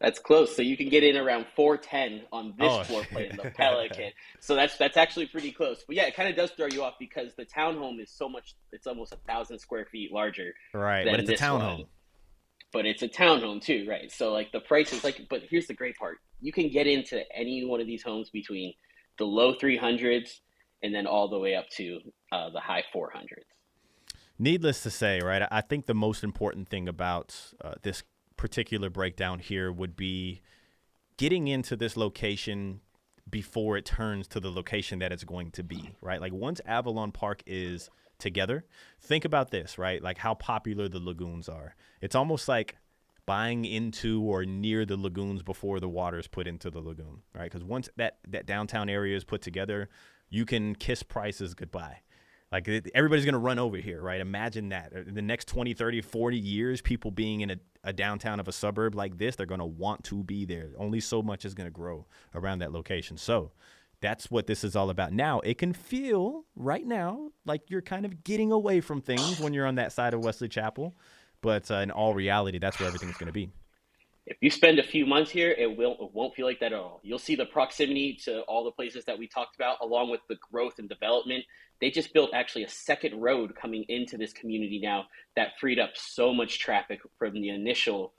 That's close. So you can get in around 410 on this floor plan, the Pelican. So that's actually pretty close. But yeah, it kind of does throw you off because the townhome is so much. It's almost 1,000 square feet larger. Right, than but it's a this townhome. one. But it's a townhome too, right? So like the price is like. But here's the great part: you can get into any one of these homes between the low 300s and then all the way up to the high 400s. Needless to say, right? I think the most important thing about this particular breakdown here would be getting into this location before it turns to the location that it's going to be, right? Like once Avalon Park is together, think about this, right? Like how popular the lagoons are. It's almost like buying into or near the lagoons before the water is put into the lagoon, right? Because once that downtown area is put together, you can kiss prices goodbye. Like everybody's going to run over here, right? Imagine that. In the next 20, 30, 40 years, people being in a downtown of a suburb like this, they're going to want to be there. Only so much is going to grow around that location. So that's what this is all about. Now, it can feel right now like you're kind of getting away from things when you're on that side of Wesley Chapel. But in all reality, that's where everything's going to be. If you spend a few months here, it won't feel like that at all. You'll see the proximity to all the places that we talked about, along with the growth and development. They just built actually a second road coming into this community now that freed up so much traffic from the initial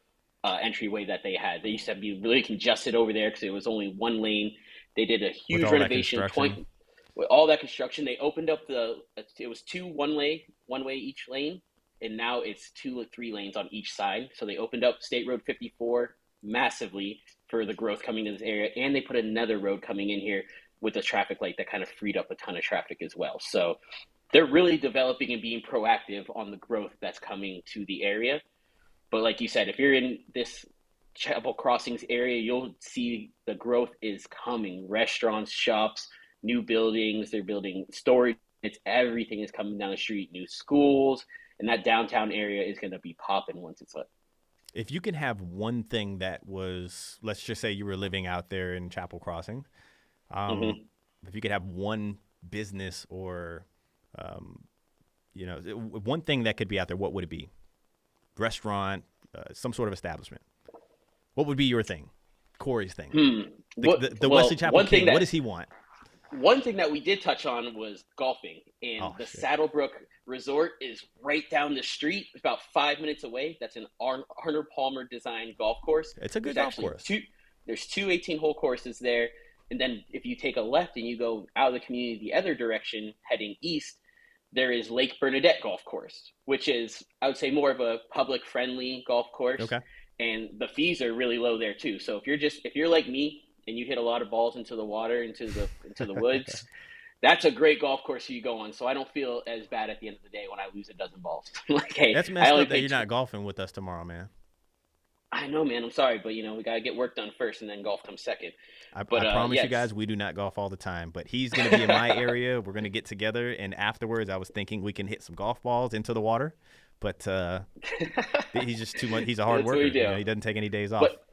entryway that they had. They used to be really congested over there because it was only one lane. They did a huge renovation. With all that construction, they opened up it was two one way each lane. And now it's 2 or 3 lanes on each side. So they opened up State Road 54 massively for the growth coming to this area. And they put another road coming in here with a traffic light that kind of freed up a ton of traffic as well. So they're really developing and being proactive on the growth that's coming to the area. But like you said, if you're in this Chapel Crossings area, you'll see the growth is coming. Restaurants, shops, new buildings, they're building storage. Everything is coming down the street, new schools. And that downtown area is going to be popping once it's lit. If you can have one thing that was, let's just say you were living out there in Chapel Crossing, if you could have one business or, one thing that could be out there, what would it be? Restaurant, some sort of establishment. What would be your thing? Corey's thing. The Wesley Chapel King, what does he want? One thing that we did touch on was golfing, and Saddlebrook Resort is right down the street. It's about 5 minutes away. That's an Arnold Palmer designed golf course. It's a good golf course. There's two 18-hole courses there, and then if you take a left and you go out of the community the other direction, heading east, there is Lake Bernadette Golf Course, which is, I would say, more of a public-friendly golf course. Okay. And the fees are really low there too. So if you're like me, and you hit a lot of balls into the water, into the woods, that's a great golf course you go on. So I don't feel as bad at the end of the day when I lose a dozen balls. Like, hey, that's messed up that you're not golfing with us tomorrow, man. I know, man. I'm sorry, but we got to get work done first, and then golf comes second. I promise you guys, we do not golf all the time, but he's going to be in my area. We're going to get together, and afterwards I was thinking we can hit some golf balls into the water. but he's just too much. He's a hard That's what worker. we do. He doesn't take any days off. But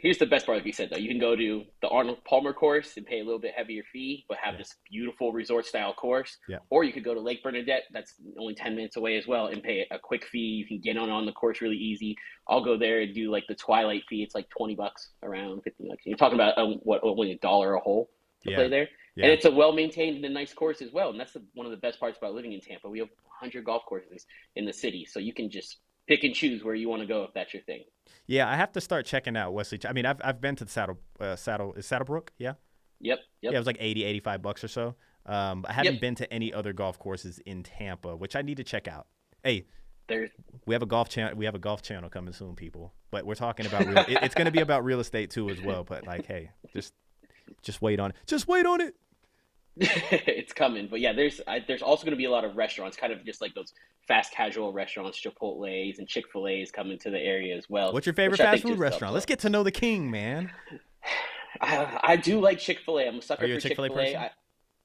here's the best part, like you said, though. You can go to the Arnold Palmer course and pay a little bit heavier fee, but have this beautiful resort-style course. Yeah. Or you could go to Lake Bernadette. That's only 10 minutes away as well, and pay a quick fee. You can get on the course really easy. I'll go there and do like the Twilight fee. It's like $20, around $50. You're talking about only $1 a hole to play there. Yeah. And it's a well-maintained and a nice course as well. And that's one of the best parts about living in Tampa. We have 100 golf courses in the city, so you can just pick and choose where you want to go if that's your thing. Yeah, I have to start checking out Wesley. I mean, I've been to the Saddlebrook, yeah? Yep. Yeah, it was like $80-$85 or so. I haven't been to any other golf courses in Tampa, which I need to check out. Hey, we have a golf channel. We have a golf channel coming soon, people. But we're talking about it's going to be about real estate too as well. But like, hey, just wait on it. Just wait on it. It's coming. But yeah, there's also going to be a lot of restaurants, kind of just like those fast casual restaurants, Chipotle's and Chick-fil-A's coming to the area as well. What's your favorite fast food restaurant? Let's get to know the king, man. I do like Chick-fil-A. I'm a sucker for Chick-fil-A. Person?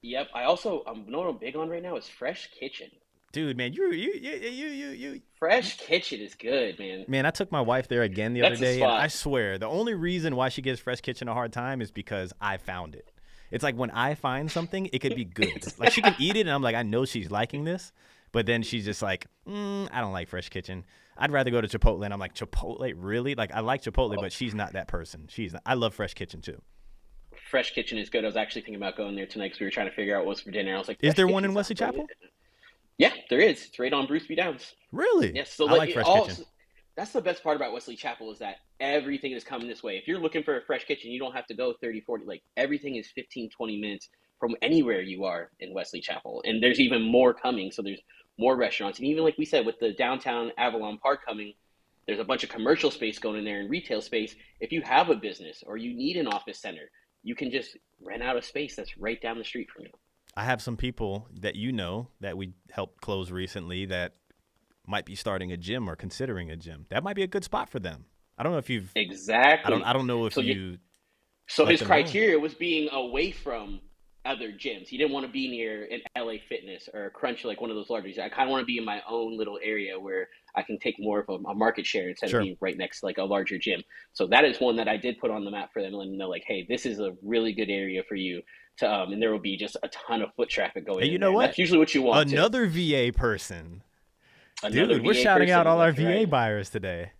Yep. I'm what I'm big on right now is Fresh Kitchen. Dude, man, you. Fresh Kitchen is good, man. Man, I took my wife there again the other day, and I swear the only reason why she gives Fresh Kitchen a hard time is because I found it. It's like when I find something, it could be good. Like she can eat it, and I'm like, I know she's liking this, but then she's just like, I don't like Fresh Kitchen. I'd rather go to Chipotle, and I'm like, Chipotle, really? Like I like Chipotle, but she's not that person. I love Fresh Kitchen too. Fresh Kitchen is good. I was actually thinking about going there tonight because we were trying to figure out what was for dinner. I was like, is there one in Wesley Chapel? Yeah, there is. It's right on Bruce B. Downs. Really? Yes. So I like Fresh Kitchen. That's the best part about Wesley Chapel is that everything is coming this way. If you're looking for a Fresh Kitchen, you don't have to go 30, 40. Like everything is 15, 20 minutes from anywhere you are in Wesley Chapel. And there's even more coming. So there's more restaurants. And even like we said, with the downtown Avalon Park coming, there's a bunch of commercial space going in there and retail space. If you have a business or you need an office center, you can just rent out a space that's right down the street from you. I have some people that that we helped close recently that might be starting a gym or considering a gym. That might be a good spot for them. I don't know if you've exactly. I don't know if So his criteria was being away from other gyms. He didn't want to be near an LA Fitness or a Crunch, like one of those larger. I kind of want to be in my own little area where I can take more of a market share instead of being right next to like a larger gym. So that is one that I did put on the map for them, letting them know like, hey, this is a really good area for you to, and there will be just a ton of foot traffic going. Hey, you know what? That's usually what you want. Another VA person. Dude, we're shouting out all our VA buyers today.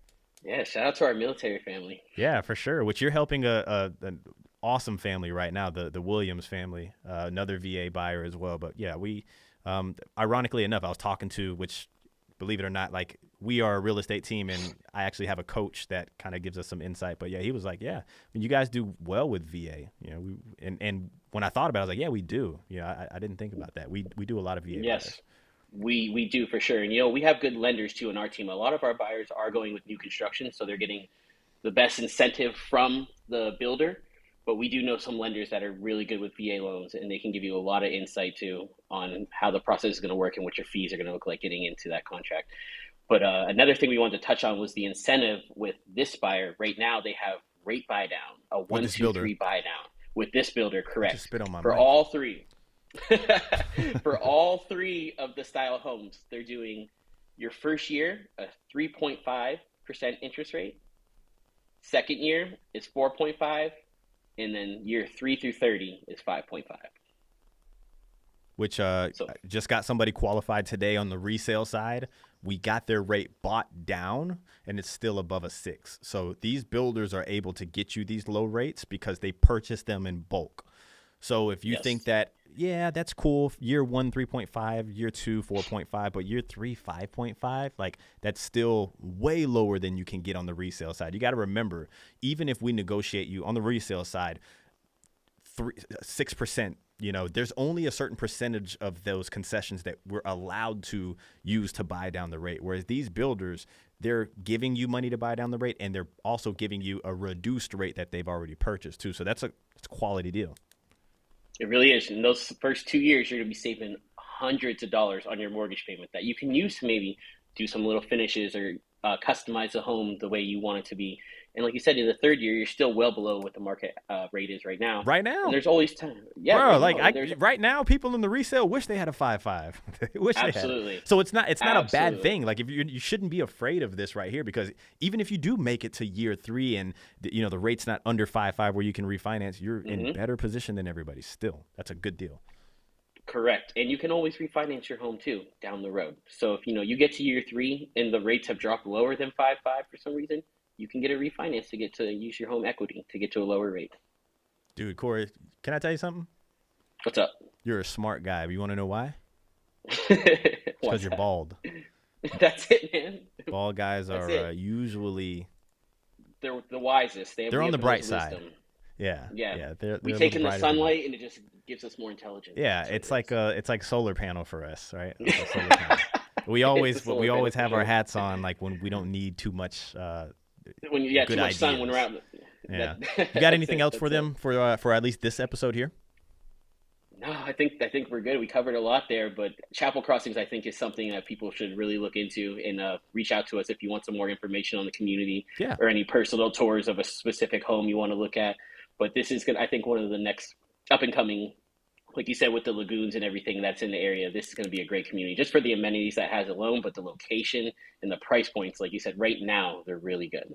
Yeah, shout out to our military family. Yeah, for sure. Which you're helping an awesome family right now, the Williams family, another VA buyer as well. But yeah, we, ironically enough, I was talking to, which, believe it or not, like we are a real estate team, and I actually have a coach that kind of gives us some insight. But yeah, he was like, yeah, I mean, you guys do well with VA, you know. And when I thought about it, I was like, yeah, we do. Yeah, I didn't think about that. We do a lot of VA. Yes. Buyers. We do for sure. And, you know, we have good lenders too in our team. A lot of our buyers are going with new construction, so they're getting the best incentive from the builder. But we do know some lenders that are really good with VA loans, and they can give you a lot of insight too on how the process is going to work and what your fees are going to look like getting into that contract. But another thing we wanted to touch on was the incentive with this buyer. Right now, they have rate buy down, a 1, 2, 3 buy down with this builder. Correct. Just spit on my for mic. all three. For all three of the style homes, they're doing your first year a 3.5% interest rate. Second year is 4.5, and then year 3 through 30 is 5.5. Which just got somebody qualified today on the resale side. We got their rate bought down, and it's still above a 6. So these builders are able to get you these low rates because they purchase them in bulk. So if you think that, yeah, that's cool, year 1, 3.5, year 2, 4.5, but year 3, 5.5, like that's still way lower than you can get on the resale side. You got to remember, even if we negotiate you on the resale side, 6%, you know, there's only a certain percentage of those concessions that we're allowed to use to buy down the rate. Whereas these builders, they're giving you money to buy down the rate, and they're also giving you a reduced rate that they've already purchased too. So it's a quality deal. It really is. In those first 2 years, you're going to be saving hundreds of dollars on your mortgage payment that you can use to maybe do some little finishes or customize the home the way you want it to be. And like you said, in the third year, you're still well below what the market rate is right now. Right now. And there's always time. Yeah, Bro, right like now. right now, people in the resale wish they had a 5.5. They wish Absolutely. they had it. So it's not a bad Absolutely. thing. Like if you shouldn't be afraid of this right here, because even if you do make it to year 3 and the rate's not under 5.5 where you can refinance, you're in better position than everybody. Still, that's a good deal. Correct. And you can always refinance your home too down the road. So if you get to year 3 and the rates have dropped lower than 5.5 for some reason, you can get a refinance to get to use your home equity to get to a lower rate. Dude, Corey, can I tell you something? What's up? You're a smart guy. You want to know why? Because you're bald. That's it, man. Bald guys are usually they're the wisest. They're on the bright side. Wisdom. Yeah. We take in the sunlight and it just gives us more intelligence. Yeah, it's like solar panel for us, right? Solar panel. We always have our hats on, like when we don't need too much. When you get too much sun when we're out. Yeah. You got anything else for them for at least this episode here? No, I think we're good. We covered a lot there, but Chapel Crossings, I think, is something that people should really look into and reach out to us if you want some more information on the community or any personal tours of a specific home you want to look at. But this is I think, one of the next up and coming, like you said, with the lagoons and everything that's in the area. This is going to be a great community just for the amenities that has alone, but the location and the price points, like you said, right now they're really good.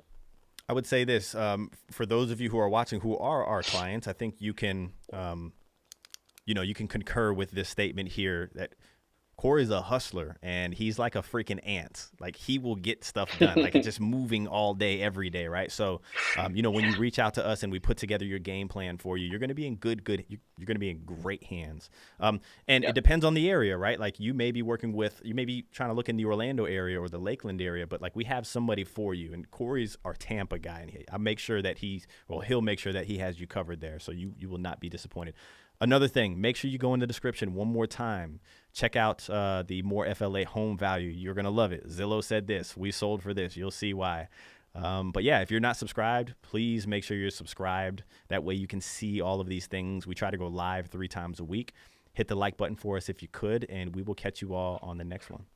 I would say this for those of you who are watching who are our clients, I think you can. You can concur with this statement here that Corey's a hustler and he's like a freaking ant. Like he will get stuff done. Like it's just moving all day, every day, right? So, when you reach out to us and we put together your game plan for you, you're going to be in you're going to be in great hands. It depends on the area, right? Like you may be trying to look in the Orlando area or the Lakeland area, but like we have somebody for you. And Corey's our Tampa guy, and he'll make sure that he has you covered there. So you will not be disappointed. Another thing, make sure you go in the description one more time. Check out the More FLA home value. You're going to love it. Zillow said this. We sold for this. You'll see why. But yeah, if you're not subscribed, please make sure you're subscribed. That way you can see all of these things. We try to go live 3 times a week. Hit the like button for us if you could, and we will catch you all on the next one.